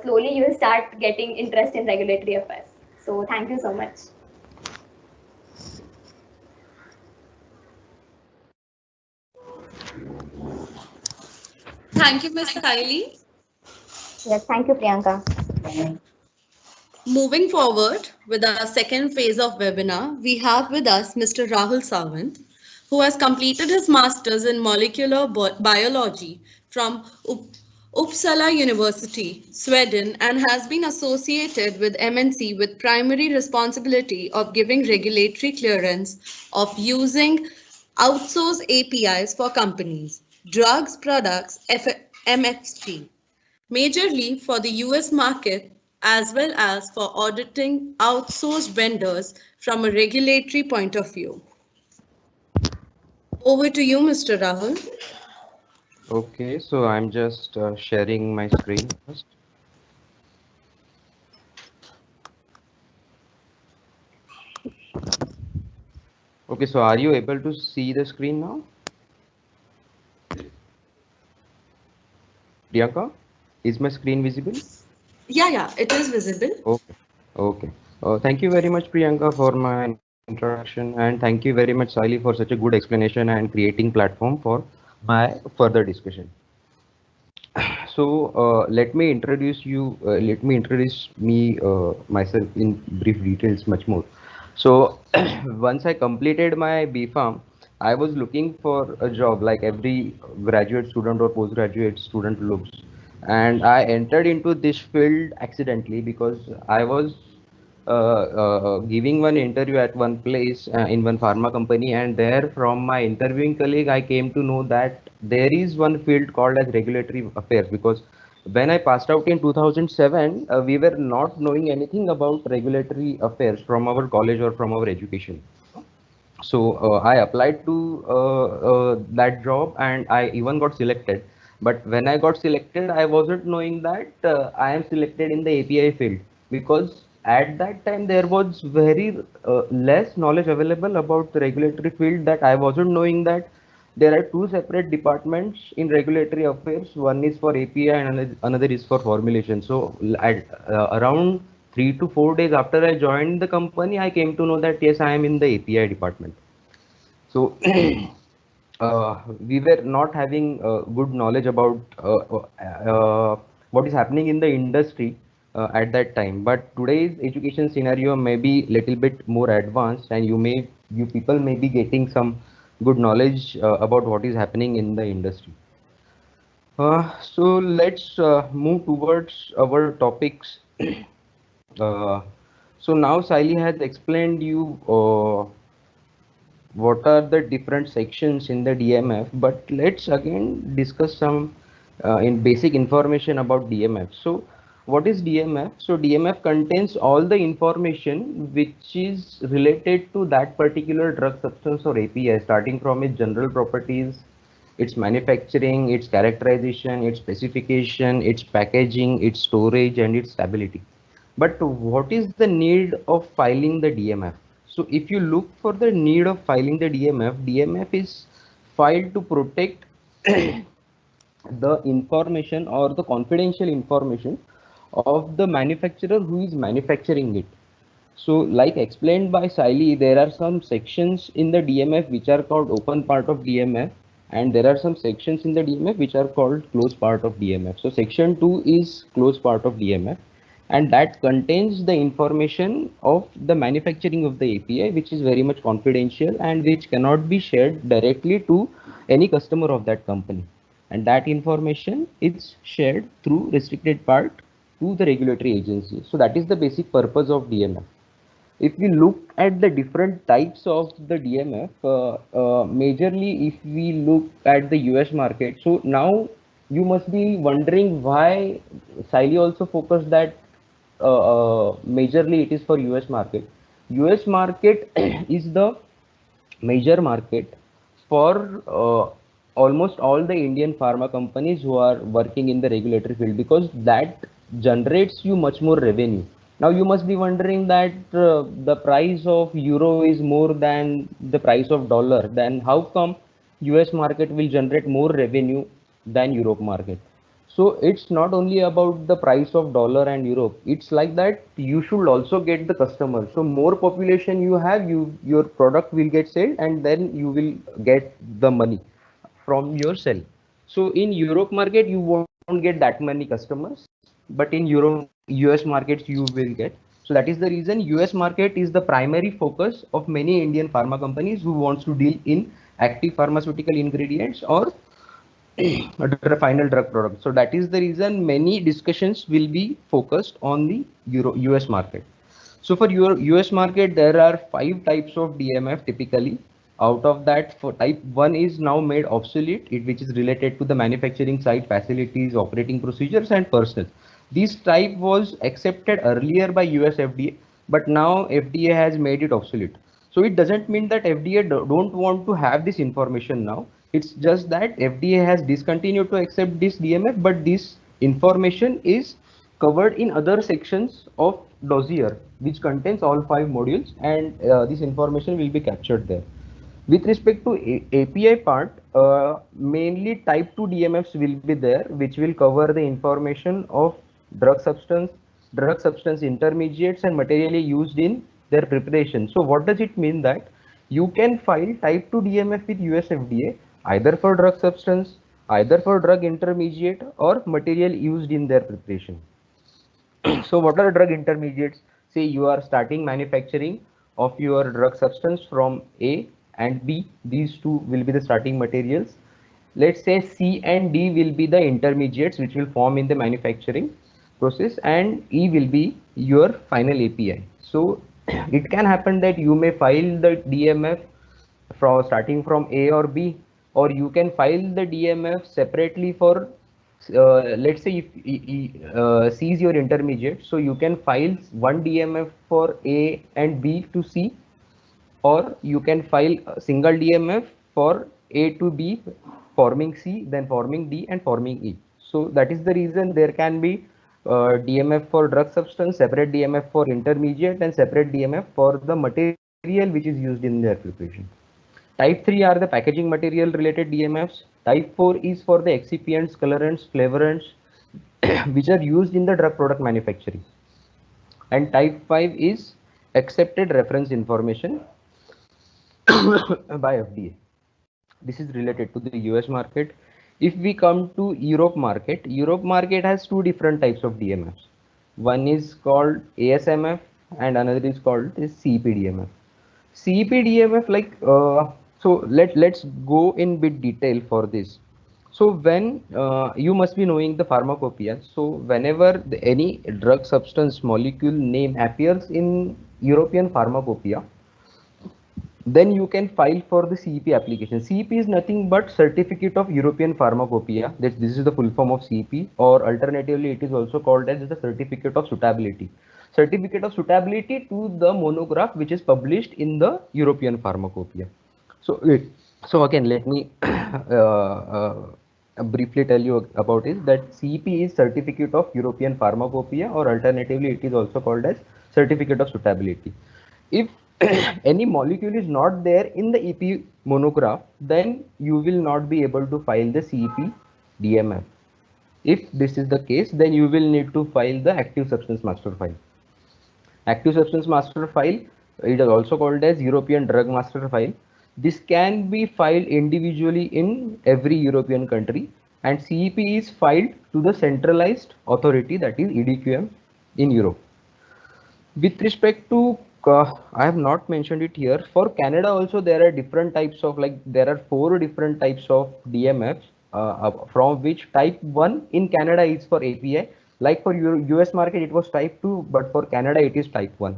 slowly you will start getting interest in regulatory affairs. So thank you so much. Thank you, Ms. Sayali. Yes, thank you, Priyanka. Moving forward with our second phase of webinar, we have with us Mr. Rahul Sawant, who has completed his master's in molecular biology from Uppsala University, Sweden, and has been associated with MNC with primary responsibility of giving regulatory clearance of using outsourced APIs for companies, drugs, products, MFT, majorly for the US market, as well as for auditing outsourced vendors from a regulatory point of view. Over to you, Mr. Rahul. Okay, so I'm just sharing my screen first. Okay, so are you able to see the screen now? Priyanka, is my screen visible? Yeah, it is visible. Okay, okay. Thank you very much, Priyanka, for my introduction, and thank you very much, Sally, for such a good explanation and creating platform for my further discussion. So let me introduce me myself in brief details much more. So once I completed my BPharm, I was looking for a job like every graduate student or postgraduate student looks, and I entered into this field accidentally because I was giving one interview at one place in one pharma company, and there from my interviewing colleague I came to know that there is one field called as regulatory affairs, because when I passed out in 2007 we were not knowing anything about regulatory affairs from our college or from our education. So I applied to that job and I even got selected. But when I got selected, I wasn't knowing that I am selected in the API field, because at that time there was very less knowledge available about the regulatory field, that I wasn't knowing that there are two separate departments in regulatory affairs. One is for API and another is for formulation. So around 3 to 4 days after I joined the company, I came to know that yes, I am in the API department. So we were not having good knowledge about what is happening in the industry at that time. But today's education scenario may be little bit more advanced, and you people may be getting some good knowledge about what is happening in the industry. So let's move towards our topics. Uh, so now Saili has explained you what are the different sections in the DMF, but let's again discuss some in basic information about DMF. So what is DMF? So DMF contains all the information which is related to that particular drug substance or API, starting from its general properties, its manufacturing, its characterization, its specification, its packaging, its storage, and its stability. But what is the need of filing the DMF? So if you look for the need of filing the DMF, DMF is filed to protect the information or the confidential information of the manufacturer who is manufacturing it. So like explained by Saili, there are some sections in the DMF which are called open part of DMF, and there are some sections in the DMF which are called closed part of DMF. So section 2 is closed part of DMF, and that contains the information of the manufacturing of the API, which is very much confidential and which cannot be shared directly to any customer of that company. And that information is shared through restricted part to the regulatory agency. So that is the basic purpose of DMF. If we look at the different types of the DMF, majorly if we look at the US market, so now you must be wondering why Saili also focused that majorly it is for US market. US market is the major market for almost all the Indian pharma companies who are working in the regulatory field, because that generates you much more revenue. Now you must be wondering that the price of euro is more than the price of dollar. Then how come US market will generate more revenue than Europe market? So it's not only about the price of dollar and Europe. It's like that you should also get the customer. So more population you have, your product will get sold, and then you will get the money from your sale. So in Europe market you won't get that many customers, but in US markets you will get. So that is the reason US market is the primary focus of many Indian pharma companies who wants to deal in active pharmaceutical ingredients or a final drug product. So that is the reason many discussions will be focused on the US market. So for your US market, there are 5 types of DMF typically. Out of that, for type 1 is now made obsolete, which is related to the manufacturing site facilities, operating procedures, and personnel. This type was accepted earlier by USFDA, but now FDA has made it obsolete. So it doesn't mean that FDA don't want to have this information now. It's just that FDA has discontinued to accept this DMF, but this information is covered in other sections of dossier, which contains all 5 modules, and this information will be captured there. With respect to API part, mainly type 2 DMFs will be there, which will cover the information of drug substance, drug substance intermediates, and materially used in their preparation. So what does it mean? That you can file type 2 DMF with USFDA either for drug substance, either for drug intermediate or material used in their preparation. So what are drug intermediates? Say you are starting manufacturing of your drug substance from A and B. These two will be the starting materials. Let's say C and D will be the intermediates which will form in the manufacturing process, and E will be your final API. So it can happen that you may file the DMF from starting from A or B, or you can file the DMF separately for let's say if C is your intermediate, so you can file one DMF for A and B to C, or you can file a single DMF for A to B, forming C, then forming D and forming E. So that is the reason there can be DMF for drug substance, separate DMF for intermediate, and separate DMF for the material which is used in their preparation. Type 3 are the packaging material related DMFs. Type 4 is for the excipients, colorants, flavorants which are used in the drug product manufacturing. And type 5 is accepted reference information by FDA. This is related to the US market. If we come to Europe market has two different types of DMFs. One is called ASMF and another is called CEPDMF. CEPDMF, like so let's go in bit detail for this. So when you must be knowing the pharmacopoeia. So whenever any drug substance molecule name appears in European pharmacopoeia, then you can file for the CEP application. CEP is nothing but Certificate of European Pharmacopoeia. This is the full form of CEP, or alternatively it is also called as the Certificate of Suitability. Certificate of Suitability to the monograph which is published in the European Pharmacopoeia. So again, let me briefly tell you about it, that CEP is Certificate of European Pharmacopoeia, or alternatively it is also called as Certificate of Suitability. If any molecule is not there in the EP monograph, then you will not be able to file the CEP DMF. If this is the case, then you will need to file the active substance master file. Active substance master file, it is also called as European drug master file. This can be filed individually in every European country, and CEP is filed to the centralized authority, that is EDQM in Europe. With respect to I have not mentioned it here. For Canada also there are different types of, like there are 4 different types of DMFs, from which type 1 in Canada is for API. Like for US market it was type 2, but for Canada it is type 1.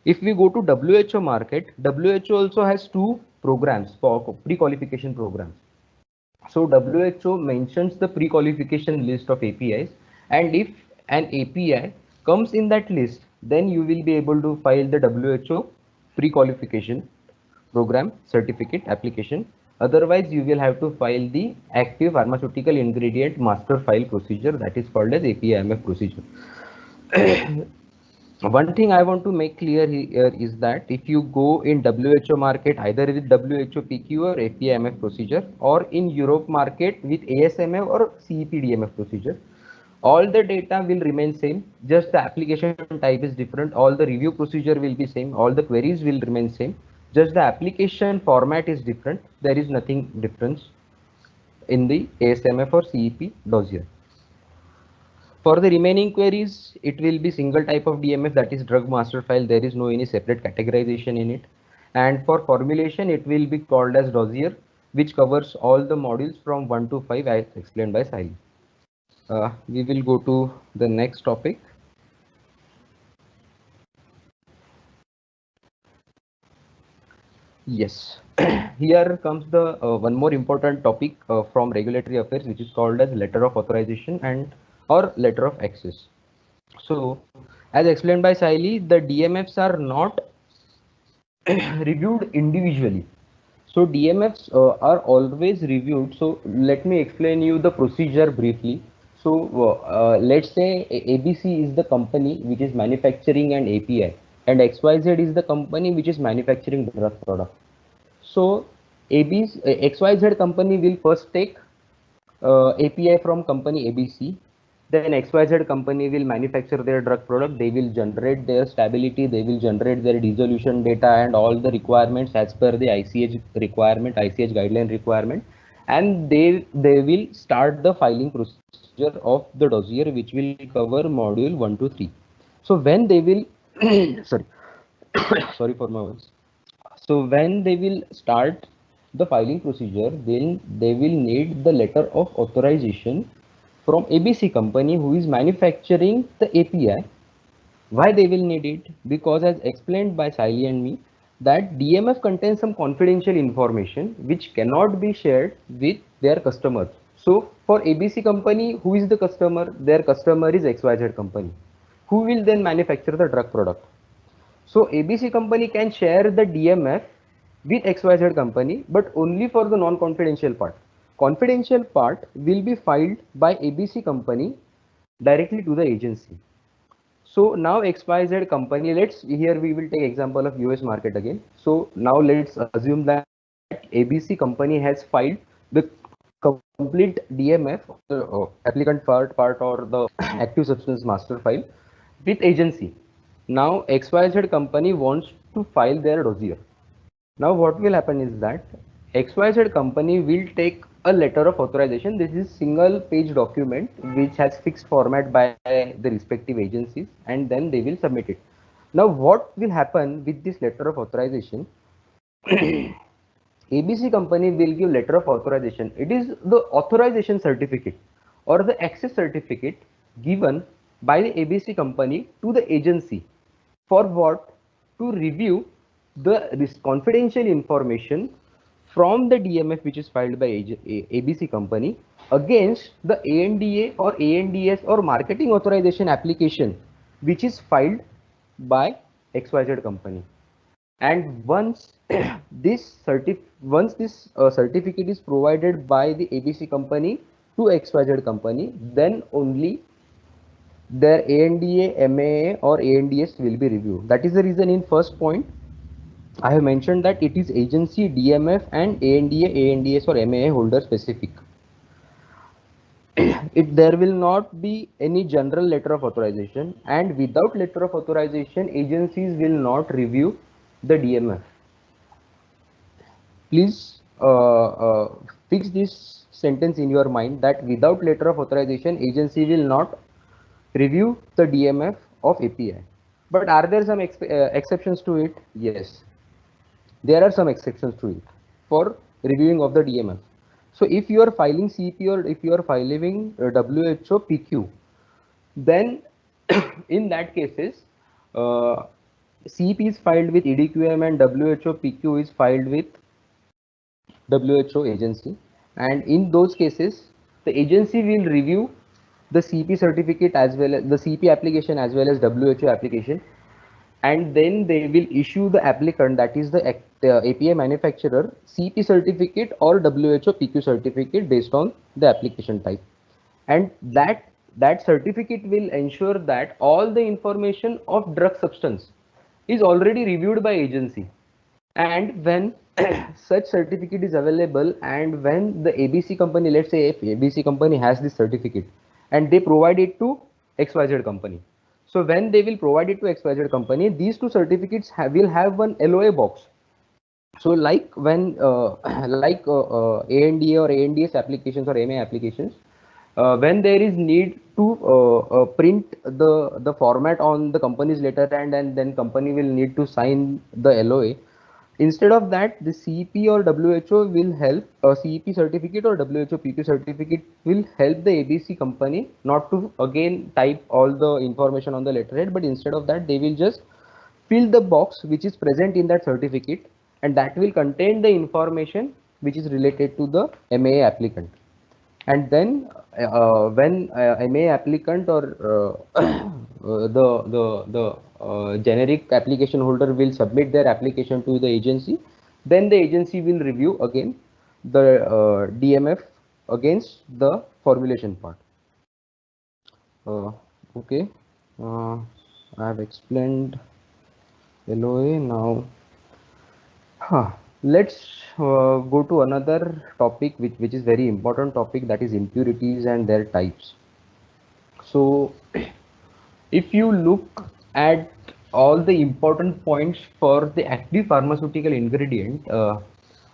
If we go to WHO market, WHO also has 2 programs for pre-qualification programs. So WHO mentions the pre-qualification list of APIs, and if an API comes in that list, then you will be able to file the WHO pre-qualification program certificate application. Otherwise, you will have to file the active pharmaceutical ingredient master file procedure, that is called as APIMF procedure. One thing I want to make clear here is that if you go in WHO market either with WHO PQ or APIMF procedure, or in Europe market with ASMF or CEPDMF procedure, all the data will remain same, just the application type is different. All the review procedure will be same, all the queries will remain same, just the application format is different. There is nothing difference in the ASMF or CEP dossier. For the remaining queries, it will be single type of DMF, that is drug master file. There is no any separate categorization in it. And for formulation, it will be called as dossier, which covers all the modules from 1 to 5 as explained by Sayali. We will go to the next topic. Yes, here comes the one more important topic from regulatory affairs, which is called as letter of authorization and or letter of access. So as explained by Sayali, the DMFs are not reviewed individually. So DMFs are always reviewed. So let me explain you the procedure briefly. So let's say ABC is the company which is manufacturing an API, and XYZ is the company which is manufacturing drug product. So XYZ company will first take API from company ABC, Then XYZ company will manufacture their drug product. They will generate their stability. They will generate their dissolution data and all the requirements as per the ICH requirement, ICH guideline requirement. And they will start the filing procedure of the dossier, which will cover module 1 to 3. So when they will, sorry, sorry for my voice. So when they will start the filing procedure, then they will need the letter of authorization from ABC company who is manufacturing the API. Why they will need it? Because as explained by Sayali and me, that DMF contains some confidential information which cannot be shared with their customers. So for ABC company, who is the customer? Their customer is XYZ company, who will then manufacture the drug product. So ABC company can share the DMF with XYZ company, but only for the non-confidential part. Confidential part will be filed by ABC company directly to the agency. So now XYZ company, here we will take example of US market again. So now let's assume that ABC company has filed the complete DMF, the applicant part or the active substance master file with agency. Now XYZ company wants to file their dossier. Now what will happen is that XYZ company will take a letter of authorization. This is single page document which has fixed format by the respective agencies, and then they will submit it. Now what will happen with this letter of authorization? ABC company will give letter of authorization. It is the authorization certificate or the access certificate given by the ABC company to the agency. For what? To review the confidential information from the DMF which is filed by ABC company against the ANDA or ANDS or marketing authorization application which is filed by XYZ company. And once certificate is provided by the ABC company to XYZ company, then only their ANDA, MAA or ANDS will be reviewed. That is the reason in first point I have mentioned that it is agency, DMF and ANDA, ANDS or MAA holder specific. There will not be any general letter of authorization, and without letter of authorization agencies will not review the DMF. Please fix this sentence in your mind that without letter of authorization agency will not review the DMF of API. But are there some exceptions to it? Yes, there are some exceptions to it for reviewing of the DMF. So if you are filing CP or if you are filing WHO PQ, then in that cases CP is filed with EDQM and WHO PQ is filed with WHO agency, and in those cases the agency will review the CP certificate as well as the CP application as well as WHO application, and then they will issue the applicant, that is the API manufacturer, CP certificate or WHO PQ certificate based on the application type, and that certificate will ensure that all the information of drug substance is already reviewed by agency. And when such certificate is available, and when the ABC company, let's say if ABC company has this certificate and they provide it to XYZ company, so when they will provide it to XYZ company, these two certificates will have one LOA box. So like when ANDA or ANDS applications or MA applications, when there is need to print the format on the company's letterhead, and then company will need to sign the LOA. Instead of that, the CP or WHO will help, CP certificate or WHO PQ certificate will help the ABC company not to again type all the information on the letterhead, but instead of that they will just fill the box which is present in that certificate, and that will contain the information which is related to the MA applicant. And then when MA applicant or the generic application holder will submit their application to the agency, then the agency will review again the DMF against the formulation part. Okay, I have explained LOA now. Let's go to another topic which is very important topic, that is impurities and their types. So if you look at all the important points for the active pharmaceutical ingredient,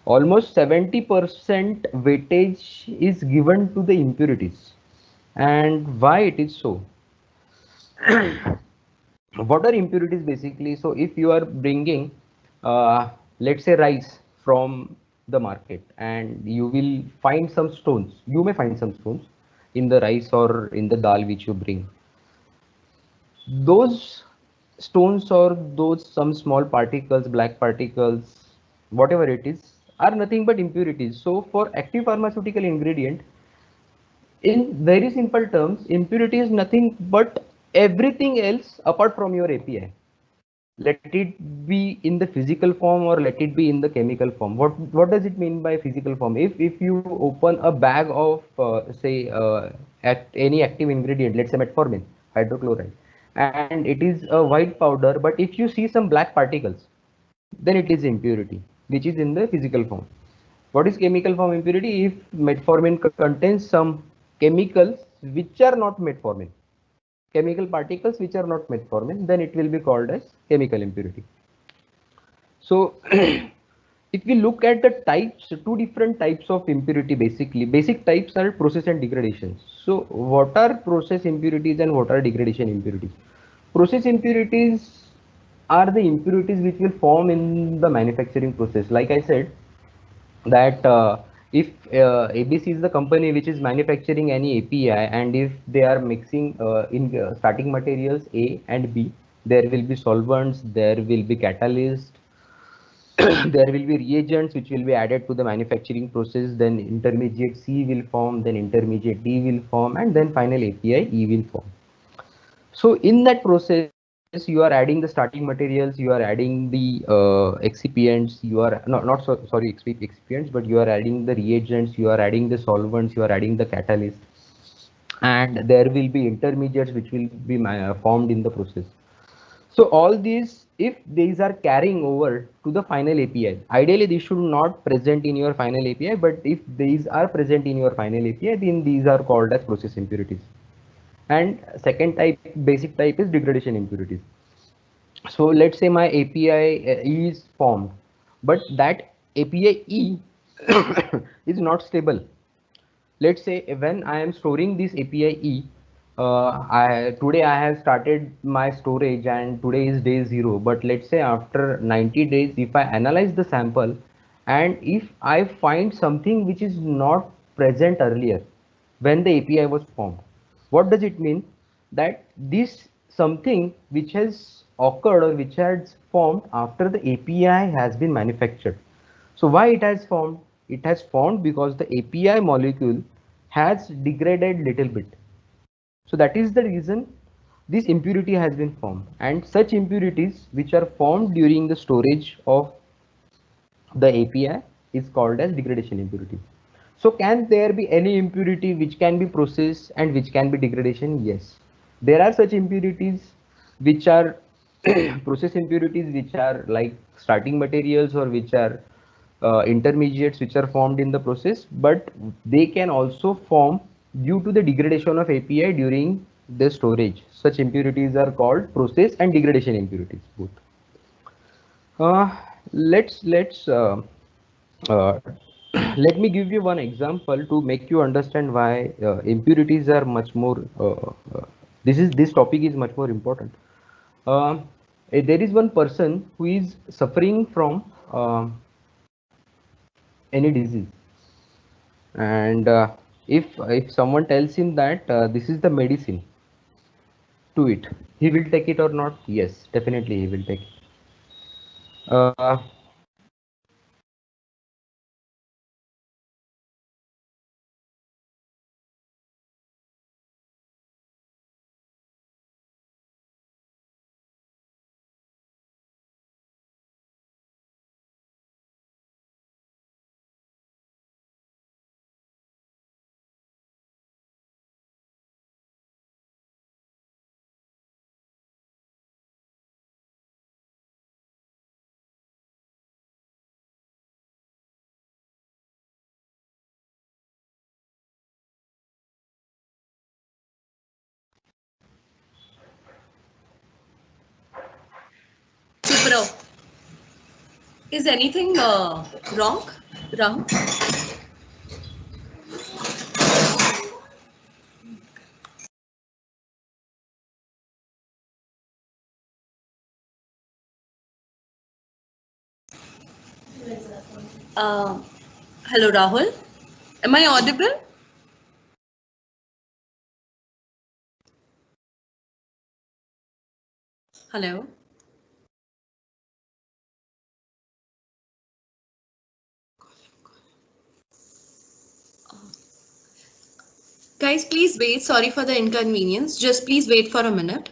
almost 70% weightage is given to the impurities. And why it is so? What are impurities basically? So if you are bringing, let's say, rice from the market, and you will find some stones, you may find some stones in the rice or in the dal which you bring. Those stones or those some small particles, black particles, whatever it is, are nothing but impurities. So for active pharmaceutical ingredient, in very simple terms, impurity is nothing but everything else apart from your API. Let it be in the physical form or let it be in the chemical form. What does it mean by physical form? If you open a bag of say any active ingredient, let's say metformin, hydrochloride, and it is a white powder, but if you see some black particles, then it is impurity, which is in the physical form. What is chemical form impurity? If metformin contains some chemicals which are not metformin, chemical particles which are not metformin, then it will be called as chemical impurity. So if we look at the types, two different types of impurity, basically basic types are process and degradation. So what are process impurities and what are degradation impurities? Process impurities are the impurities which will form in the manufacturing process. Like I said, that if ABC is the company which is manufacturing any API, and if they are mixing in starting materials A and B, there will be solvents, there will be catalyst, there will be reagents which will be added to the manufacturing process, then intermediate C will form, then intermediate D will form, and then final API E will form. So in that process, you are adding the starting materials, you are adding the excipients, you are sorry, excipients, but you are adding the reagents, you are adding the solvents, you are adding the catalyst, and there will be intermediates which will be formed in the process. So all these, if these are carrying over to the final API, ideally these should not present in your final API, but if these are present in your final API, then these are called as process impurities. And second type, basic type, is degradation impurities. So let's say my API is formed, but that API E is not stable. Let's say when I am storing this API E, today I have started my storage and today is day 0, but let's say after 90 days, if I analyze the sample and if I find something which is not present earlier when the API was formed, what does it mean? That this something which has occurred or which has formed after the API has been manufactured. So why it has formed? It has formed because the API molecule has degraded little bit. So that is the reason this impurity has been formed. And such impurities which are formed during the storage of the API is called as degradation impurity. So can there be any impurity which can be processed and which can be degradation? Yes. There are such impurities which are process impurities which are like starting materials or which are intermediates which are formed in the process, but they can also form due to the degradation of API during the storage. Such impurities are called process and degradation impurities both. Uh, let's uh, let me give you one example to make you understand why impurities are much more. This topic is much more important. There is one person who is suffering from any disease, and if someone tells him that this is the medicine to it, he will take it or not? Yes, definitely he will take it. Bro, is anything wrong? Rahul? Hello, Rahul. Am I audible? Hello. Guys, please wait. Sorry for the inconvenience. Just please wait for a minute.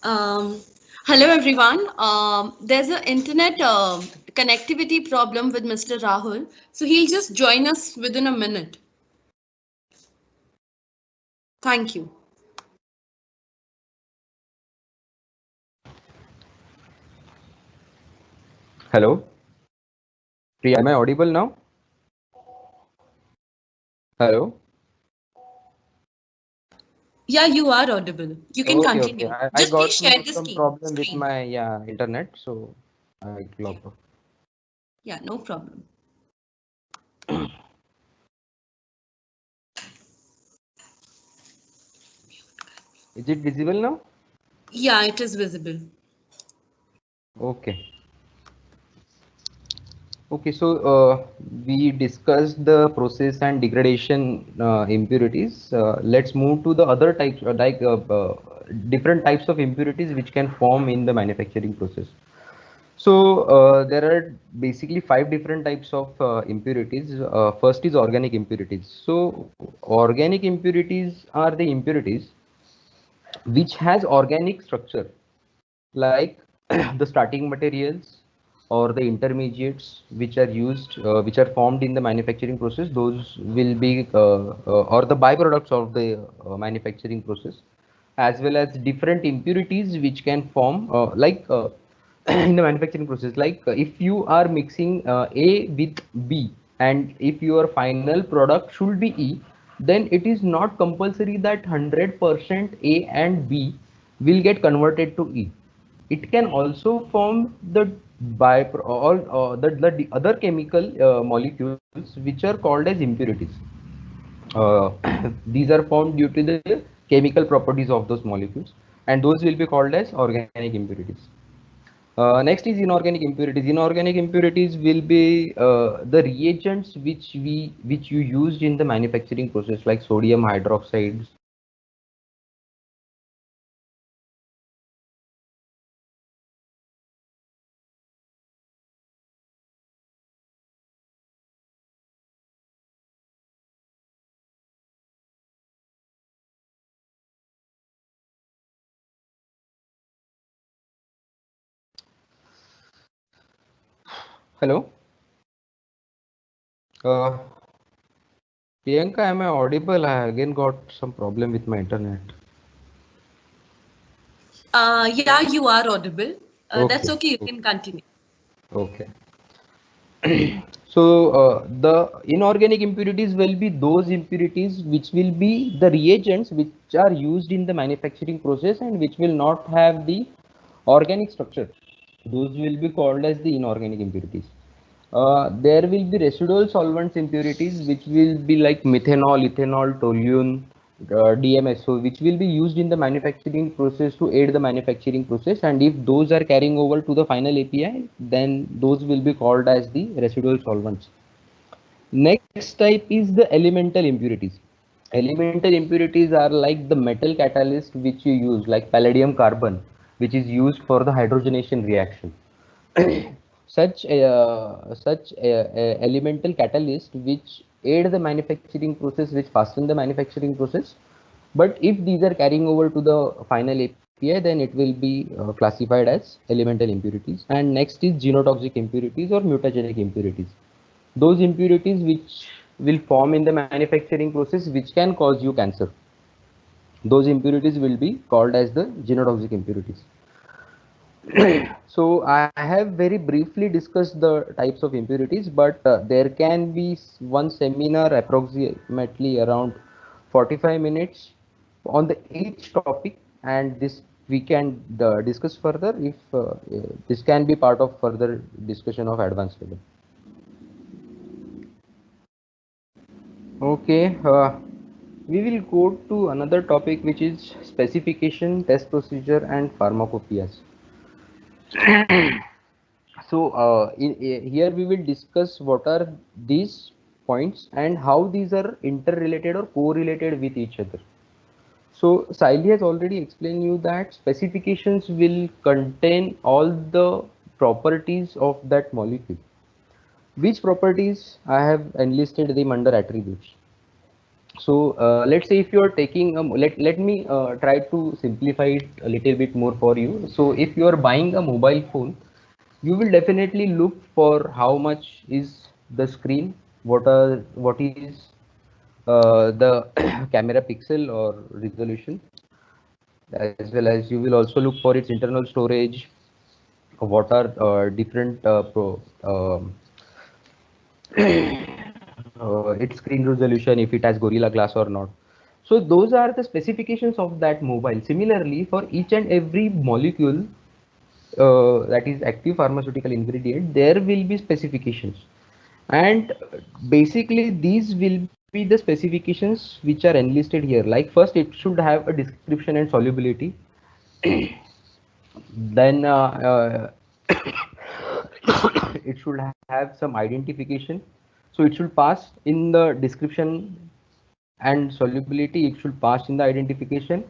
Um, Hello, everyone. There's an internet connectivity problem with Mr. Rahul, so he'll just join us within a minute. Thank you. Hello, Priya, am I audible now? Hello. Yeah, you are audible. You can Okay, continue. I Just please got share the some problem with screen. my internet, so I logged off. Yeah, no problem. Is it visible now? Yeah, it is visible. Okay. Okay, so we discussed the process and degradation impurities. Let's move to the other types, different types of impurities which can form in the manufacturing process. So there are basically 5 different types of impurities. First is organic impurities. So organic impurities are the impurities which has organic structure, like the starting materials or the intermediates which are used, which are formed in the manufacturing process. Those will be or the byproducts of the manufacturing process, as well as different impurities which can form in the manufacturing process. Like if you are mixing A with B, and if your final product should be E, then it is not compulsory that 100% A and B will get converted to E. It can also form the by all the other chemical molecules which are called as impurities. uh, these are formed due to the chemical properties of those molecules, and those will be called as organic impurities. Next is inorganic impurities. Inorganic impurities will be the reagents which you used in the manufacturing process, like sodium hydroxides. Hello, uh, Priyanka, am I audible? I again got some problem with my internet. Yeah, you are audible. That's Okay, okay. You can continue. okay. So the inorganic impurities will be those impurities which will be the reagents which are used in the manufacturing process and which will not have the organic structure. Those will be called as the inorganic impurities. There will be residual solvents impurities which will be like methanol, ethanol, toluene, DMS, so which will be used in the manufacturing process to aid the manufacturing process, and if those are carrying over to the final API, then those will be called as the residual solvents. Next type is the elemental impurities. Elemental impurities are like the metal catalyst which you use, like palladium carbon, which is used for the hydrogenation reaction. Such elemental catalyst which aid the manufacturing process, which fasten the manufacturing process. But if these are carrying over to the final API, then it will be classified as elemental impurities. And next is genotoxic impurities or mutagenic impurities. Those impurities which will form in the manufacturing process which can cause you cancer. Those impurities will be called as the genotoxic impurities. So I have very briefly discussed the types of impurities, but there can be one seminar approximately around 45 minutes on the each topic, and this we can discuss further if this can be part of further discussion of advanced level. Okay, we will go to another topic, which is specification, test procedure, and pharmacopoeias. So here we will discuss what are these points and how these are interrelated or correlated with each other. So Sayali has already explained you that specifications will contain all the properties of that molecule. Which properties? I have enlisted them under attributes. So let's say if you are taking let me try to simplify it a little bit more for you. So if you are buying a mobile phone, you will definitely look for how much is the screen, what is the camera pixel or resolution, as well as you will also look for its internal storage, what are different its screen resolution, if it has Gorilla Glass or not. So those are the specifications of that mobile. Similarly, for each and every molecule that is active pharmaceutical ingredient, there will be specifications, and basically these will be the specifications which are enlisted here. Like first, it should have a description and solubility. Then it should have some identification, so it should pass in the description and solubility, it should pass in the identification.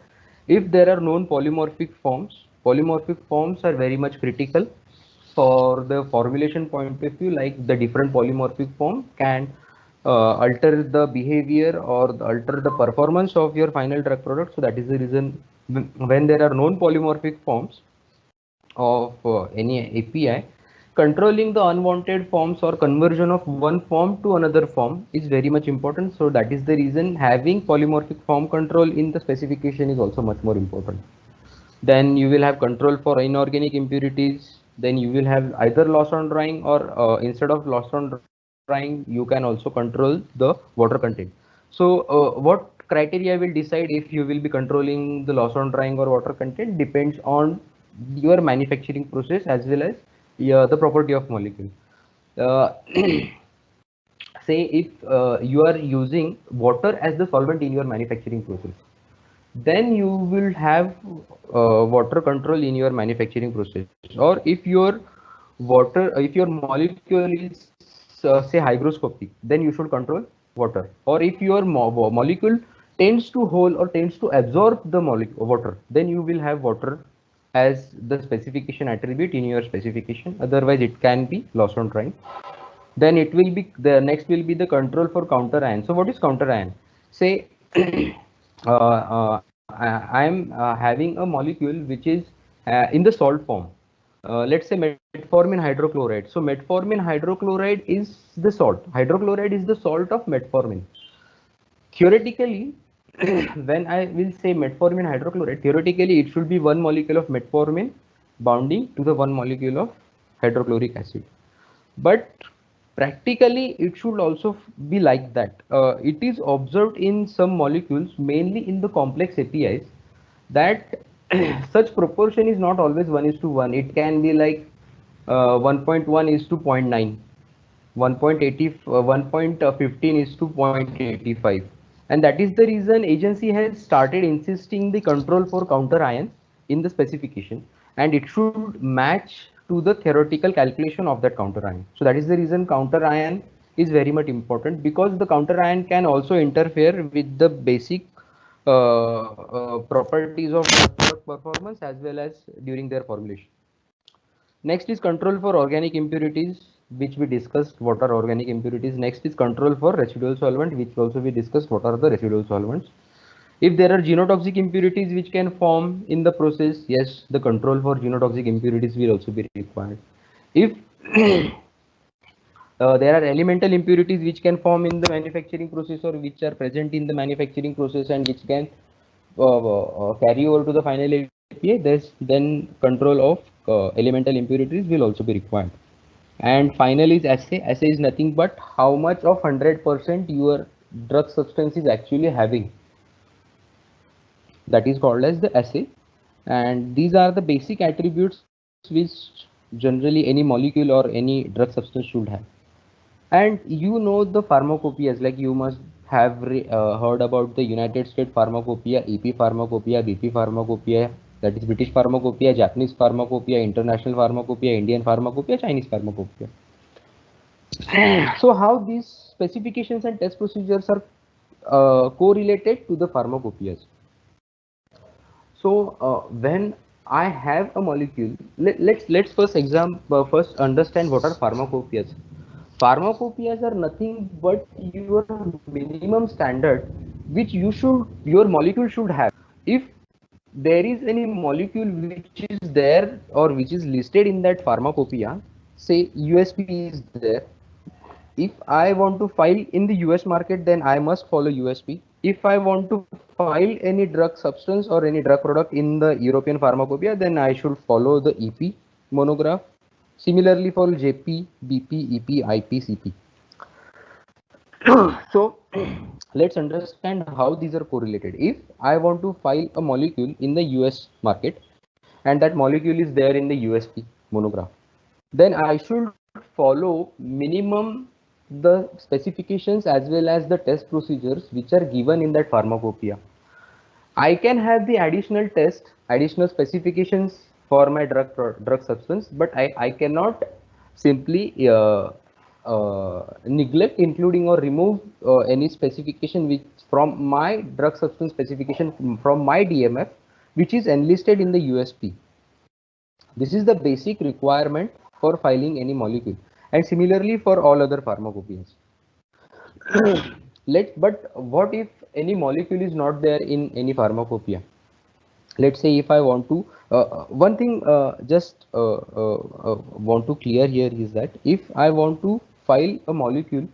If there are known polymorphic forms are very much critical for the formulation point of view. Like the different polymorphic form can alter the behavior or alter the performance of your final drug product. So that is the reason when there are known polymorphic forms of any API, controlling the unwanted forms or conversion of one form to another form is very much important. So that is the reason having polymorphic form control in the specification is also much more important. Then you will have control for inorganic impurities. Then you will have either loss on drying, or instead of loss on drying, you can also control the water content. So what criteria will decide if you will be controlling the loss on drying or water content depends on your manufacturing process as well as the property of molecule. Uh, say if you are using water as the solvent in your manufacturing process, then you will have water control in your manufacturing process. Or if your molecule is say hygroscopic, then you should control water. Or if your molecule tends to hold or tends to absorb the molecule water, then you will have water as the specification attribute in your specification. Otherwise it can be loss on drying. Then it will be the next will be the control for counter ion. So what is counter ion? Say I am having a molecule which is in the salt form. Let's say metformin hydrochloride. So metformin hydrochloride is the salt. Hydrochloride is the salt of metformin. Theoretically, when I will say metformin hydrochloride, theoretically it should be one molecule of metformin bounding to the one molecule of hydrochloric acid. But practically it should also be like that. It is observed in some molecules, mainly in the complex APIs, that such proportion is not always 1:1. It can be like 1.1 is to 0.9, 1.15 is to 0.85. And that is the reason agency has started insisting the control for counter ion in the specification, and it should match to the theoretical calculation of that counter ion. So that is the reason counter ion is very much important, because the counter ion can also interfere with the basic properties of drug product performance as well as during their formulation. Next is control for organic impurities, which we discussed what are organic impurities. Next is control for residual solvent, which also we discussed what are the residual solvents. If there are genotoxic impurities which can form in the process, yes, the control for genotoxic impurities will also be required. If there are elemental impurities which can form in the manufacturing process or which are present in the manufacturing process and which can carry over to the final API, then control of elemental impurities will also be required. And finally is assay. Assay is nothing but how much of 100% your drug substance is actually having. That is called as the assay. And these are the basic attributes which generally any molecule or any drug substance should have. And you know the pharmacopoeias, like you must have heard about the United States pharmacopoeia, EP pharmacopoeia, BP pharmacopoeia, that is British pharmacopoeia, Japanese pharmacopoeia, international pharmacopoeia, Indian pharmacopoeia, Chinese pharmacopoeia. So how these specifications and test procedures are correlated to the pharmacopoeias. So when I have a molecule, let's first understand what are pharmacopoeias. Pharmacopoeias are nothing but your minimum standard which your molecule should have. If there is any molecule which is there or which is listed in that pharmacopoeia, say USP is there. If I want to file in the US market, then I must follow USP. If I want to file any drug substance or any drug product in the European pharmacopoeia, then I should follow the EP monograph. Similarly for JP, BP, EP, IP, CP. So let's understand how these are correlated. If I want to file a molecule in the US market and that molecule is there in the USP monograph, then I should follow minimum the specifications as well as the test procedures which are given in that pharmacopoeia. I can have the additional specifications for my drug substance, but I cannot simply neglect including or remove any specification which from my drug substance specification from my DMF, which is enlisted in the USP. This is the basic requirement for filing any molecule, and similarly for all other pharmacopoeias. But what if any molecule is not there in any pharmacopoeia? Let's say if I want to, one thing want to clear here is that if I want to file a molecule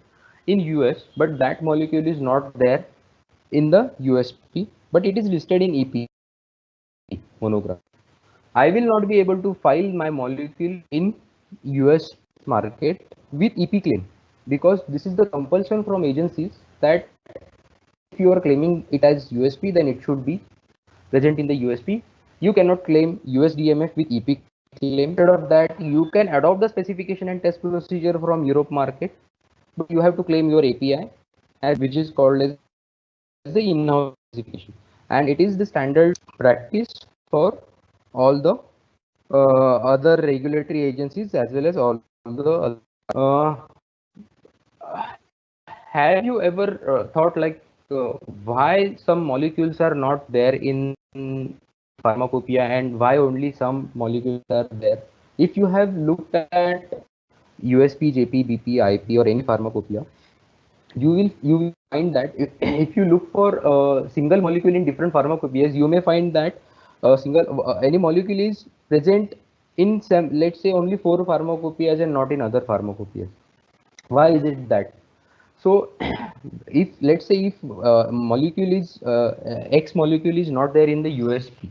in US, but that molecule is not there in the USP, but it is listed in EP monograph, I will not be able to file my molecule in US market with EP claim, because this is the compulsion from agencies that if you are claiming it as USP, then it should be present in the USP. You cannot claim US DMF with EP claim. Instead of that, you can adopt the specification and test procedure from Europe market, but you have to claim your API, which is called as the in-house specification, and it is the standard practice for all the other regulatory agencies as well as all the have you ever thought like why some molecules are not there in pharmacopoeia and why only some molecules are there? If you have looked at USP, JP, BP, IP or any pharmacopoeia, you will find that if you look for a single molecule in different pharmacopoeias, you may find that any molecule is present in some, let's say, only 4 pharmacopoeias and not in other pharmacopoeias. Why is it that? So if let's say if molecule is X molecule is not there in the USP,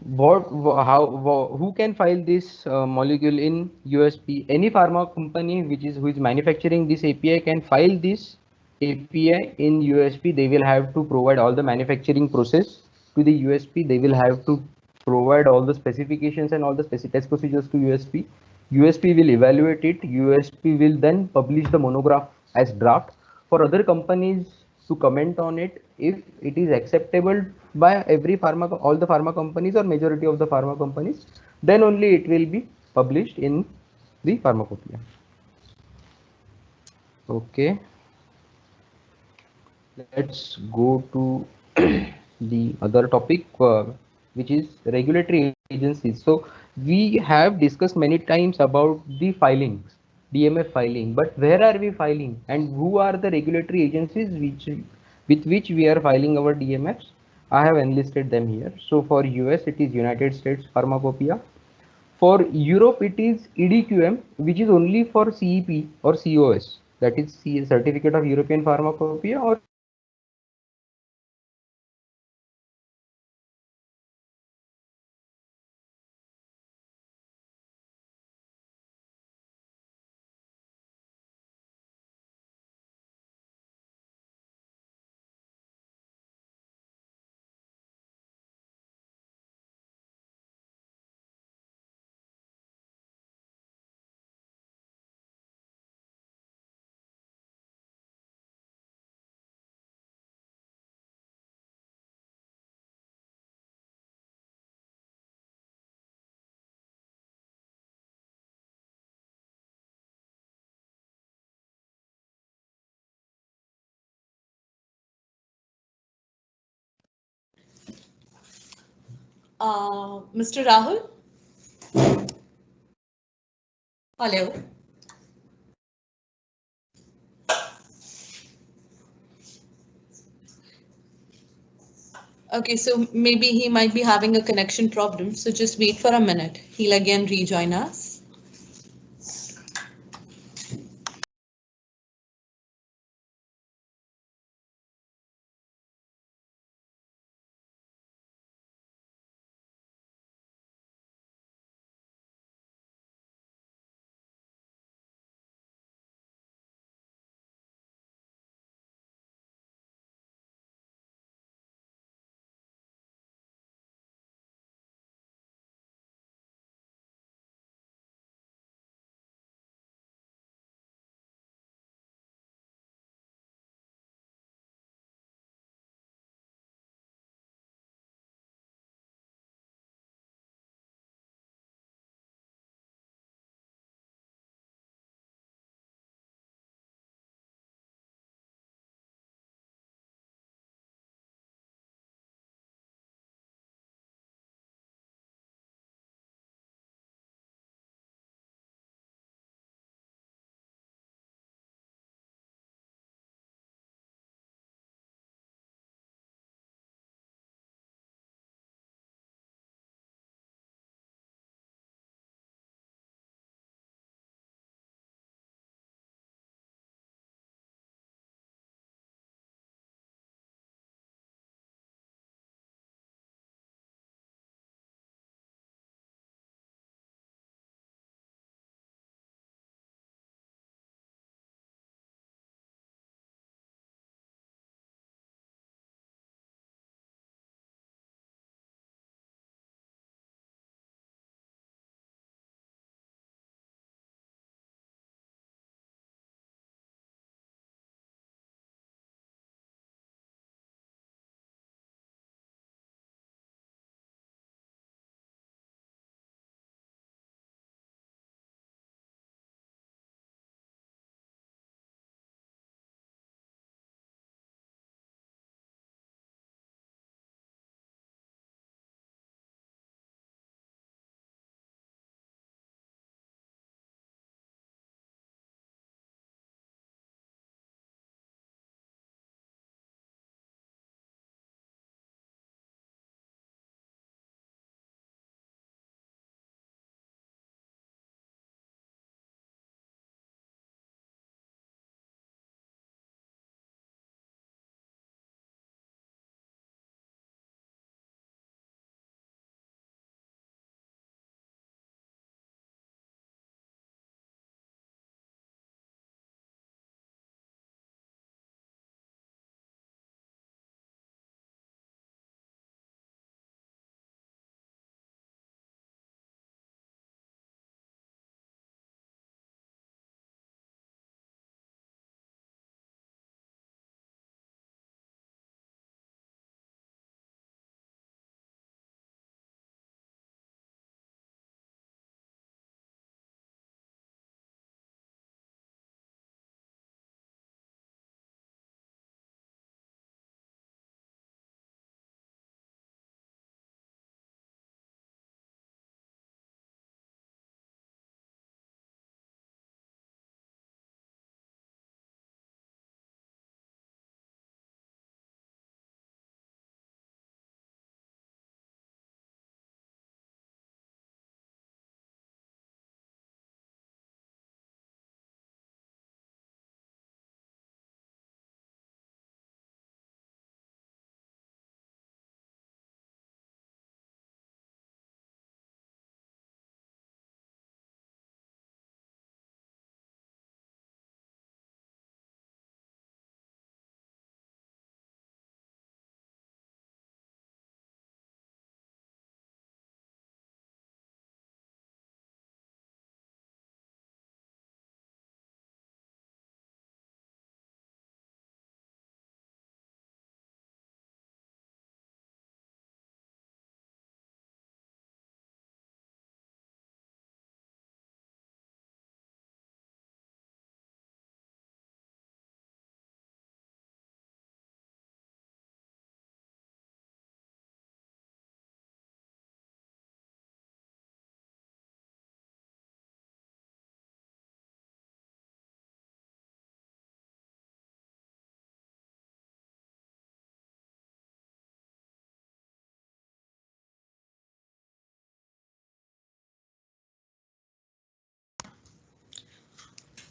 who can file this molecule in USP? Any pharma company who is manufacturing this API can file this API in USP. They will have to provide all the manufacturing process to the USP. They will have to provide all the specifications and all the test procedures to USP. USP will evaluate it. USP will then publish the monograph as draft for other companies to comment on it. If it is acceptable by all the pharma companies or majority of the pharma companies, then only it will be published in the pharmacopoeia. Okay, let's go to the other topic, which is regulatory agencies. So we have discussed many times about the filings, DMF filing, but where are we filing and who are the regulatory agencies with which we are filing our DMFs? I have enlisted them here. So for US, it is United States Pharmacopoeia. For Europe, it is EDQM, which is only for CEP or COS, that is Certificate of European Pharmacopoeia, or Mr. Rahul? Hello. Okay, so maybe he might be having a connection problem, so just wait for a minute. He'll again rejoin us.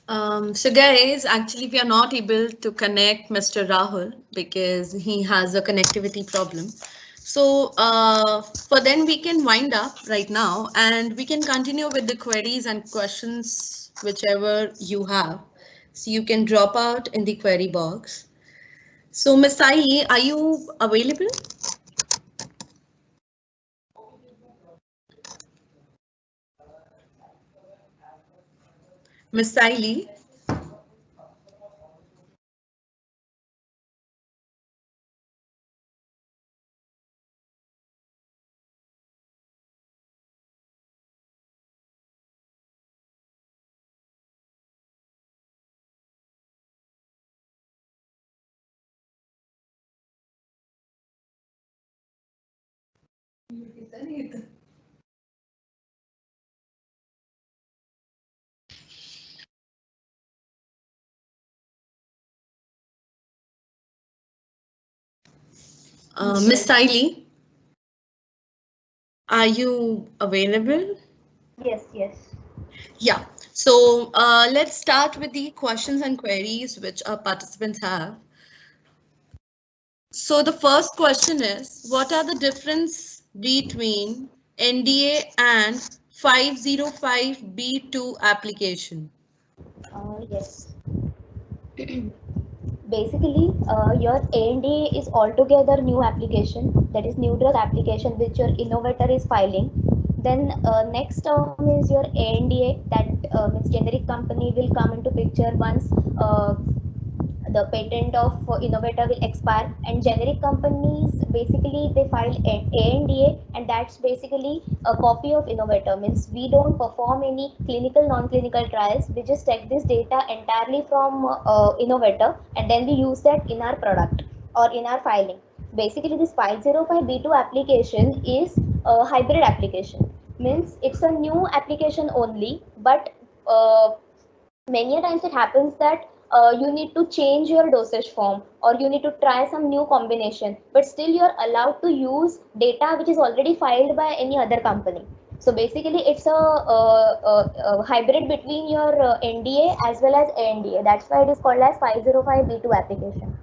So guys, actually we are not able to connect Mr. Rahul because he has a connectivity problem. So for then we can wind up right now and we can continue with the queries and questions whichever you have. So you can drop out in the query box. So Miss Saili, are you available? Miss Saili? Miss Saili, are you available? Yes, yes. Yeah, so let's start with the questions and queries which our participants have. So the first question is, what are the difference between NDA and 505(b)(2) application? Yes. Basically, your ANDA is altogether new application, that is new drug application which your innovator is filing. Then next term is your ANDA, that means generic company will come into picture once the patent of innovator will expire, and generic companies basically they file an ANDA, and that's basically a copy of innovator, means we don't perform any clinical non-clinical trials, we just take this data entirely from innovator and then we use that in our product or in our filing. Basically this 505(b)(2) application is a hybrid application, means it's a new application only, but many a times it happens that you need to change your dosage form or you need to try some new combination, but still you're allowed to use data which is already filed by any other company. So basically it's a hybrid between your NDA as well as ANDA, that's why it is called as 505(b)(2) application.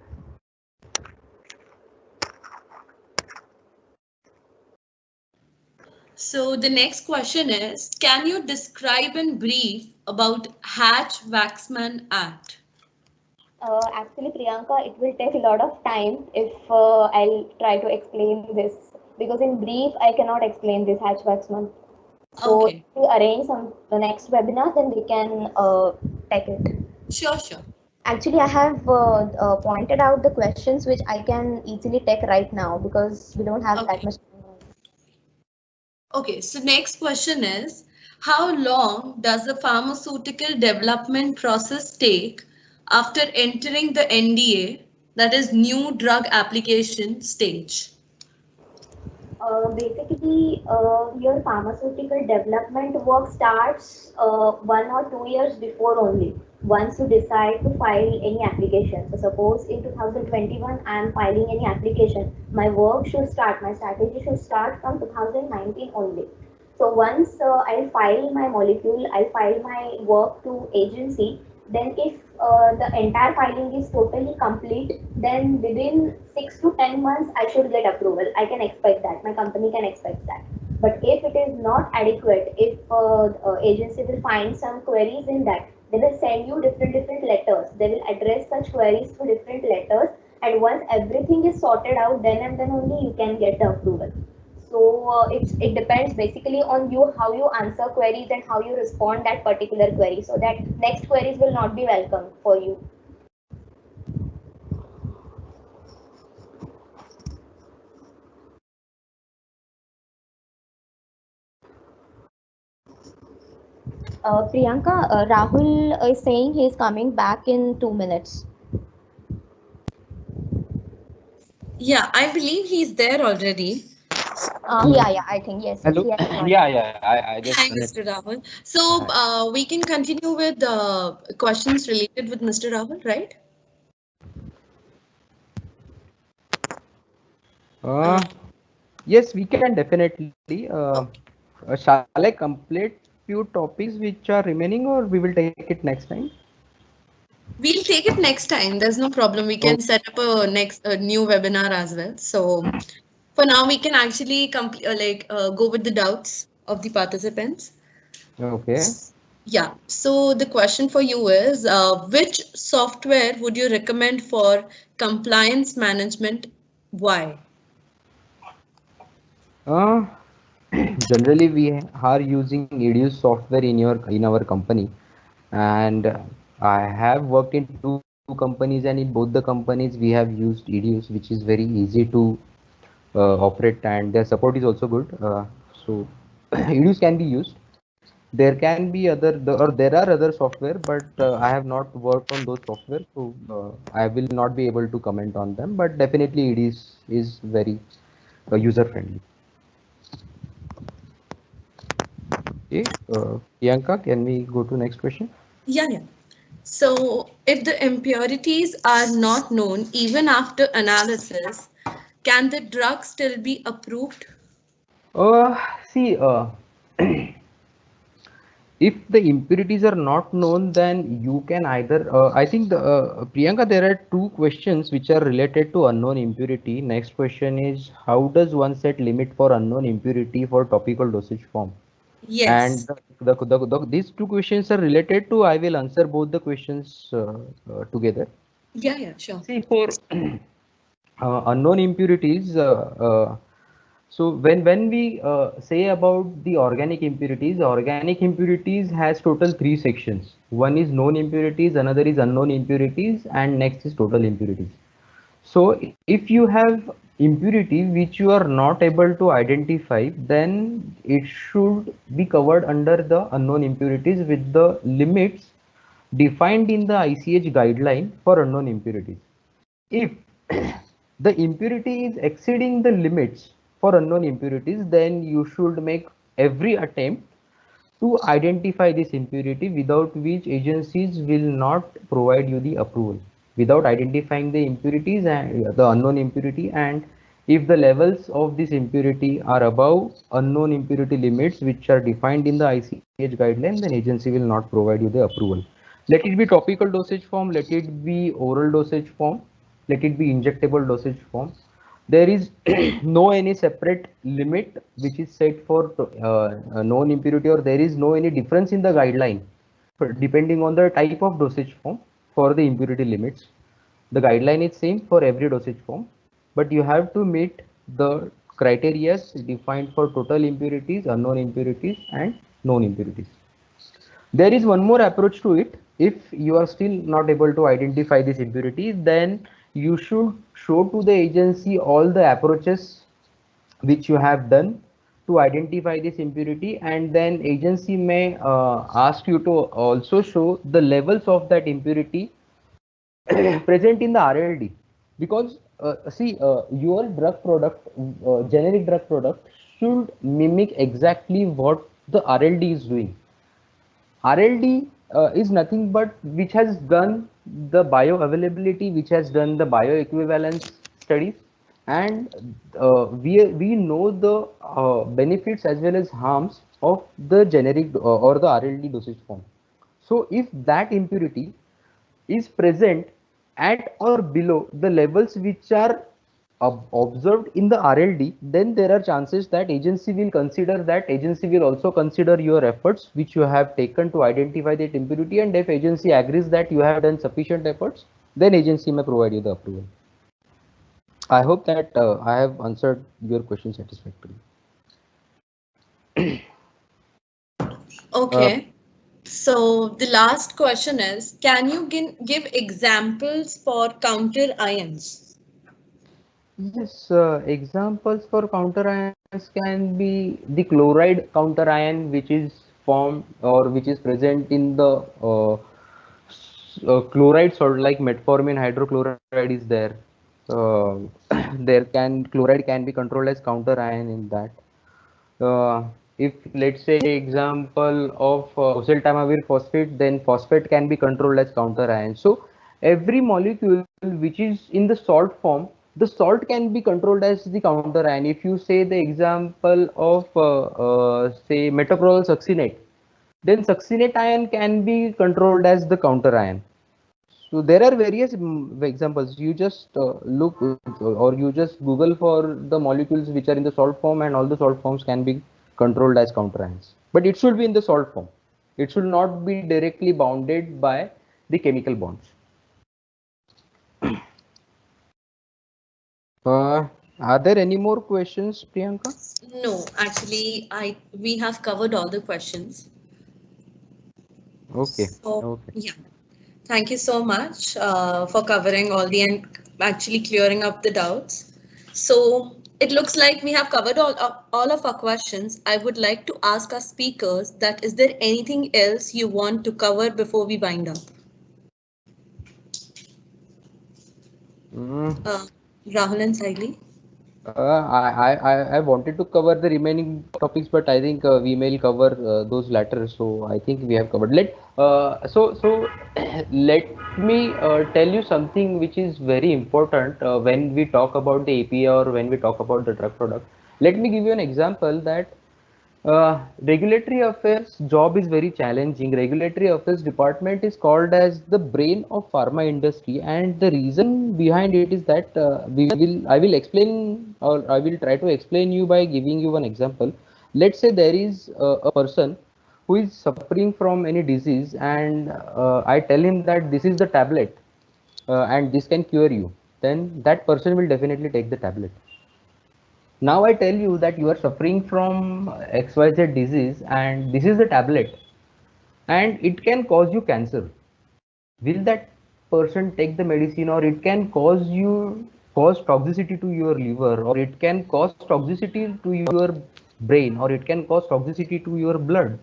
So the next question is, can you describe in brief about Hatch-Waxman Act? Actually, Priyanka, it will take a lot of time if I'll try to explain this, because in brief I cannot explain this Hatch-Waxman. So if Okay, we arrange the next webinar, then we can take it. sure. Actually, I have pointed out the questions which I can easily take right now because we don't have that Okay. much time. Okay, so next question is, how long does the pharmaceutical development process take after entering the NDA, that is new drug application stage? Basically, your pharmaceutical development work starts 1 or 2 years before only. Once you decide to file any application. So suppose in 2021 I am filing any application, my work should start, my strategy should start from 2019 only. So once I file my molecule, I file my work to agency, then if the entire filing is totally complete, then within 6 to 10 months I should get approval. I can expect that. My company can expect that. But if it is not adequate, if agency will find some queries in that, they will send you different letters. They will address such queries to different letters, and once everything is sorted out, then and then only you can get the approval. So it depends basically on you, how you answer queries and how you respond that particular query, so that next queries will not be welcome for you. Priyanka, Rahul is saying he is coming back in 2 minutes. Yeah, I believe he's there already. Yeah, I think yes, Hello. he has joined. Yeah, I just Hi, connect. Mr. Rahul. So Hi. we can continue with questions related with Mr. Rahul, right? Uh, Uh, yes, we can definitely. okay. Shall I complete few topics which are remaining, or we will take it next time? We'll take it next time. There's no problem. We can set up a new webinar as well. So for now, we can actually go with the doubts of the participants. Okay. Yeah. So the question for you is, which software would you recommend for compliance management? Why? Uh, Generally, we are using EDU software in our company, and I have worked in two companies, and in both the companies we have used EDUs, which is very easy to operate, and their support is also good. So EDUs can be used. There can be or there are other software, but I have not worked on those software, so I will not be able to comment on them. But definitely, is very user friendly. Okay, Priyanka, can we go to next question? Yeah, yeah. So if the impurities are not known even after analysis, can the drug still be approved? See, if the impurities are not known, then you can either, I think Priyanka, there are two questions which are related to unknown impurity. Next question is, how does one set limit for unknown impurity for topical dosage form? And Yes. these two questions are related to, I will answer both the questions together. Yeah, yeah, sure. See, for unknown impurities, so when we say about the organic impurities has total three sections. One is known impurities, another is unknown impurities, and next is total impurities. So if you have impurity which you are not able to identify, then it should be covered under the unknown impurities with the limits defined in the ICH guideline for unknown impurities. If the impurity is exceeding the limits for unknown impurities, then you should make every attempt to identify this impurity, without which agencies will not provide you the approval. Without identifying the impurities and the unknown impurity, and if the levels of this impurity are above unknown impurity limits which are defined in the ICH guideline, then agency will not provide you the approval. Let it be topical dosage form, let it be oral dosage form, let it be injectable dosage form. There is no any separate limit which is set for known impurity, or there is no any difference in the guideline depending on the type of dosage form for the impurity limits. The guideline is same for every dosage form, but you have to meet the criteria defined for total impurities, unknown impurities, and known impurities. There is one more approach to it. If you are still not able to identify this impurity, then you should show to the agency all the approaches which you have done to identify this impurity, and then agency may ask you to also show the levels of that impurity present in the RLD. Because see, your drug product, generic drug product, should mimic exactly what the RLD is doing. RLD is nothing but which has done the bioavailability, which has done the bioequivalence studies, and we know the benefits as well as harms of the generic or the RLD dosage form. So if that impurity is present at or below the levels which are observed in the RLD, then there are chances that agency will consider that. Agency will also consider your efforts which you have taken to identify that impurity, and if agency agrees that you have done sufficient efforts, then agency may provide you the approval. I hope that I have answered your question satisfactorily. Uh, Okay. So the last question is, can you give examples for counter ions? Yes, examples for counter ions can be the chloride counter ion, which is formed or which is present in the chloride salt, like metformin hydrochloride is there. Uh, chloride can be controlled as counter ion in that. If let's say example of oseltamivir phosphate, then phosphate can be controlled as counter ion. So every molecule which is in the salt form, the salt can be controlled as the counter ion. If you say the example of say metoprolol succinate, then succinate ion can be controlled as the counter ion. So there are various examples. You just look or you just Google for the molecules which are in the salt form, and all the salt forms can be controlled as counterions. But it should be in the salt form. It should not be directly bounded by the chemical bonds. Are there any more questions, Priyanka? No, actually, we have covered all the questions. Okay. So, Okay. yeah, thank you so much for covering all the and actually clearing up the doubts. So, it looks like we have covered all of our questions. I would like to ask our speakers that is there anything else you want to cover before we wind up? Mm. Uh, Rahul and Saili? I wanted to cover the remaining topics, but I think we may cover those latter. So I think we have covered. Let me tell you something which is very important when we talk about the API or when we talk about the drug product. Let me give you an example that regulatory affairs job is very challenging. Regulatory affairs department is called as the brain of pharma industry, and the reason behind it is that I will explain, or I will try to explain you by giving you one example. Let's say there is a person who is suffering from any disease, and I tell him that this is the tablet, and this can cure you. Then that person will definitely take the tablet. Now I tell you that you are suffering from XYZ disease and this is the tablet and it can cause you cancer. Will that person take the medicine, or it can cause toxicity to your liver, or it can cause toxicity to your brain, or it can cause toxicity to your blood?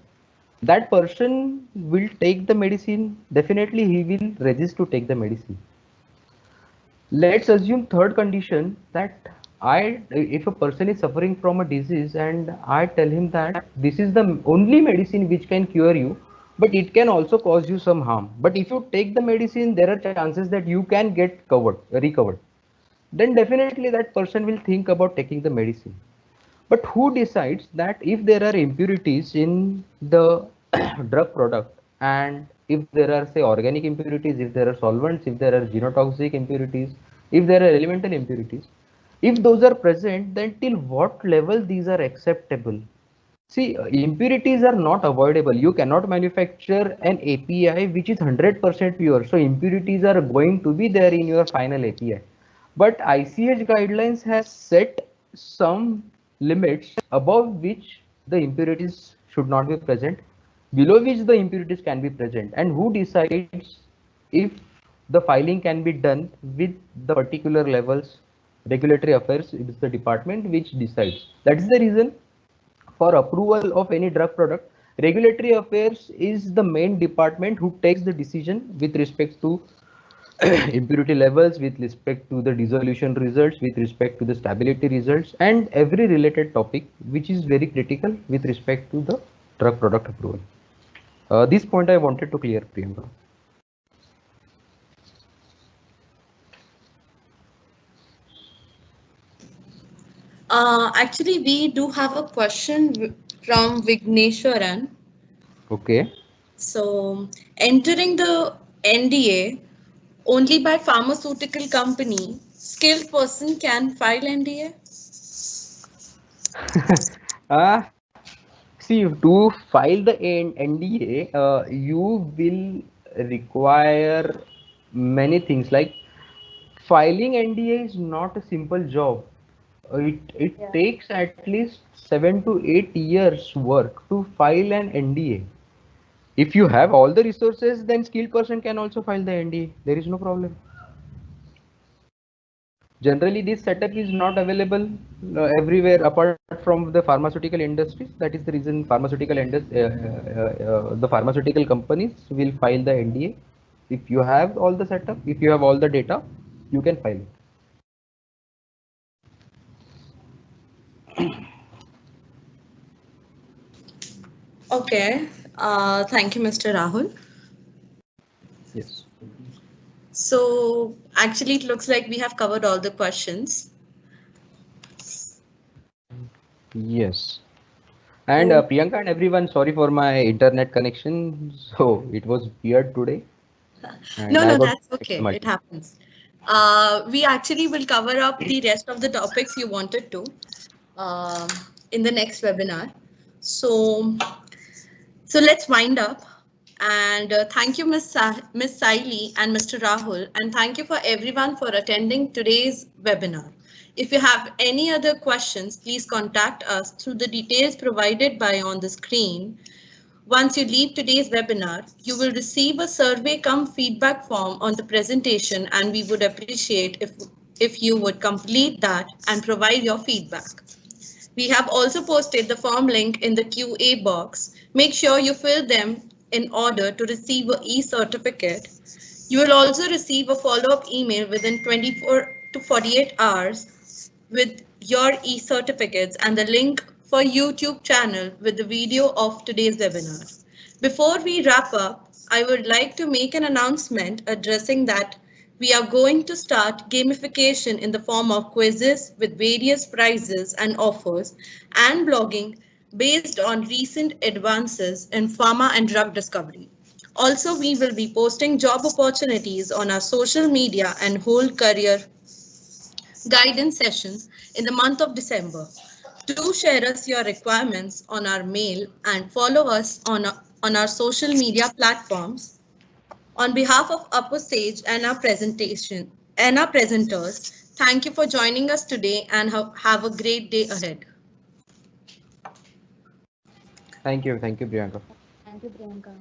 That person will take the medicine. Definitely he will resist to take the medicine. Let's assume third condition, that if a person is suffering from a disease and I tell him that this is the only medicine which can cure you, but it can also cause you some harm. But if you take the medicine, there are chances that you can get recovered. Then definitely that person will think about taking the medicine. But who decides that if there are impurities in the drug product, and if there are, say, organic impurities, if there are solvents, if there are genotoxic impurities, if there are elemental impurities, if those are present, then till what level these are acceptable? See, impurities are not avoidable. You cannot manufacture an API which is 100% pure. So impurities are going to be there in your final API. But ICH guidelines has set some limits above which the impurities should not be present, below which the impurities can be present. And who decides if the filing can be done with the particular levels? Regulatory affairs, it is the department which decides. That is the reason for approval of any drug product, regulatory affairs is the main department who takes the decision with respect to impurity levels, with respect to the dissolution results, with respect to the stability results, and every related topic which is very critical with respect to the drug product approval. This point I wanted to clear, Priyanka. Actually, we do have a question from Vigneshwaran. Okay. So, entering the NDA only by pharmaceutical company, skilled person can file NDA? See, to file the NDA, you will require many things. Like, filing NDA is not a simple job. It takes at least 7 to 8 years work to file an NDA. If you have all the resources, then skilled person can also file the NDA. There is no problem. Generally, this setup is not available everywhere apart from the pharmaceutical industries. That is the reason the pharmaceutical companies will file the NDA. If you have all the setup, if you have all the data, you can file it. Okay. Thank you, Mr. Rahul. Yes. So, actually, it looks like we have covered all the questions. Yes. And Oh, Priyanka and everyone, sorry for my internet connection. So it was weird today. And No, I no, got that's okay. It multi. happens. We actually will cover up the rest of the topics you wanted to um, in the next webinar. So, so let's wind up. And thank you, Miss Saili and Mr. Rahul, and thank you for everyone for attending today's webinar. If you have any other questions, please contact us through the details provided by on the screen. Once you leave today's webinar, you will receive a survey cum feedback form on the presentation, and we would appreciate if you would complete that and provide your feedback. We have also posted the form link in the QA box. Make sure you fill them in order to receive an e-certificate. You will also receive a follow-up email within 24 to 48 hours with your e-certificates and the link for YouTube channel with the video of today's webinar. Before we wrap up, I would like to make an announcement addressing that we are going to start gamification in the form of quizzes with various prizes and offers and blogging based on recent advances in pharma and drug discovery. Also, we will be posting job opportunities on our social media and hold career guidance sessions in the month of December. Do share us your requirements on our mail and follow us on our social media platforms. On behalf of Aposage and our presentation and our presenters, thank you for joining us today and have a great day ahead. Thank you, Priyanka. Thank you, Priyanka.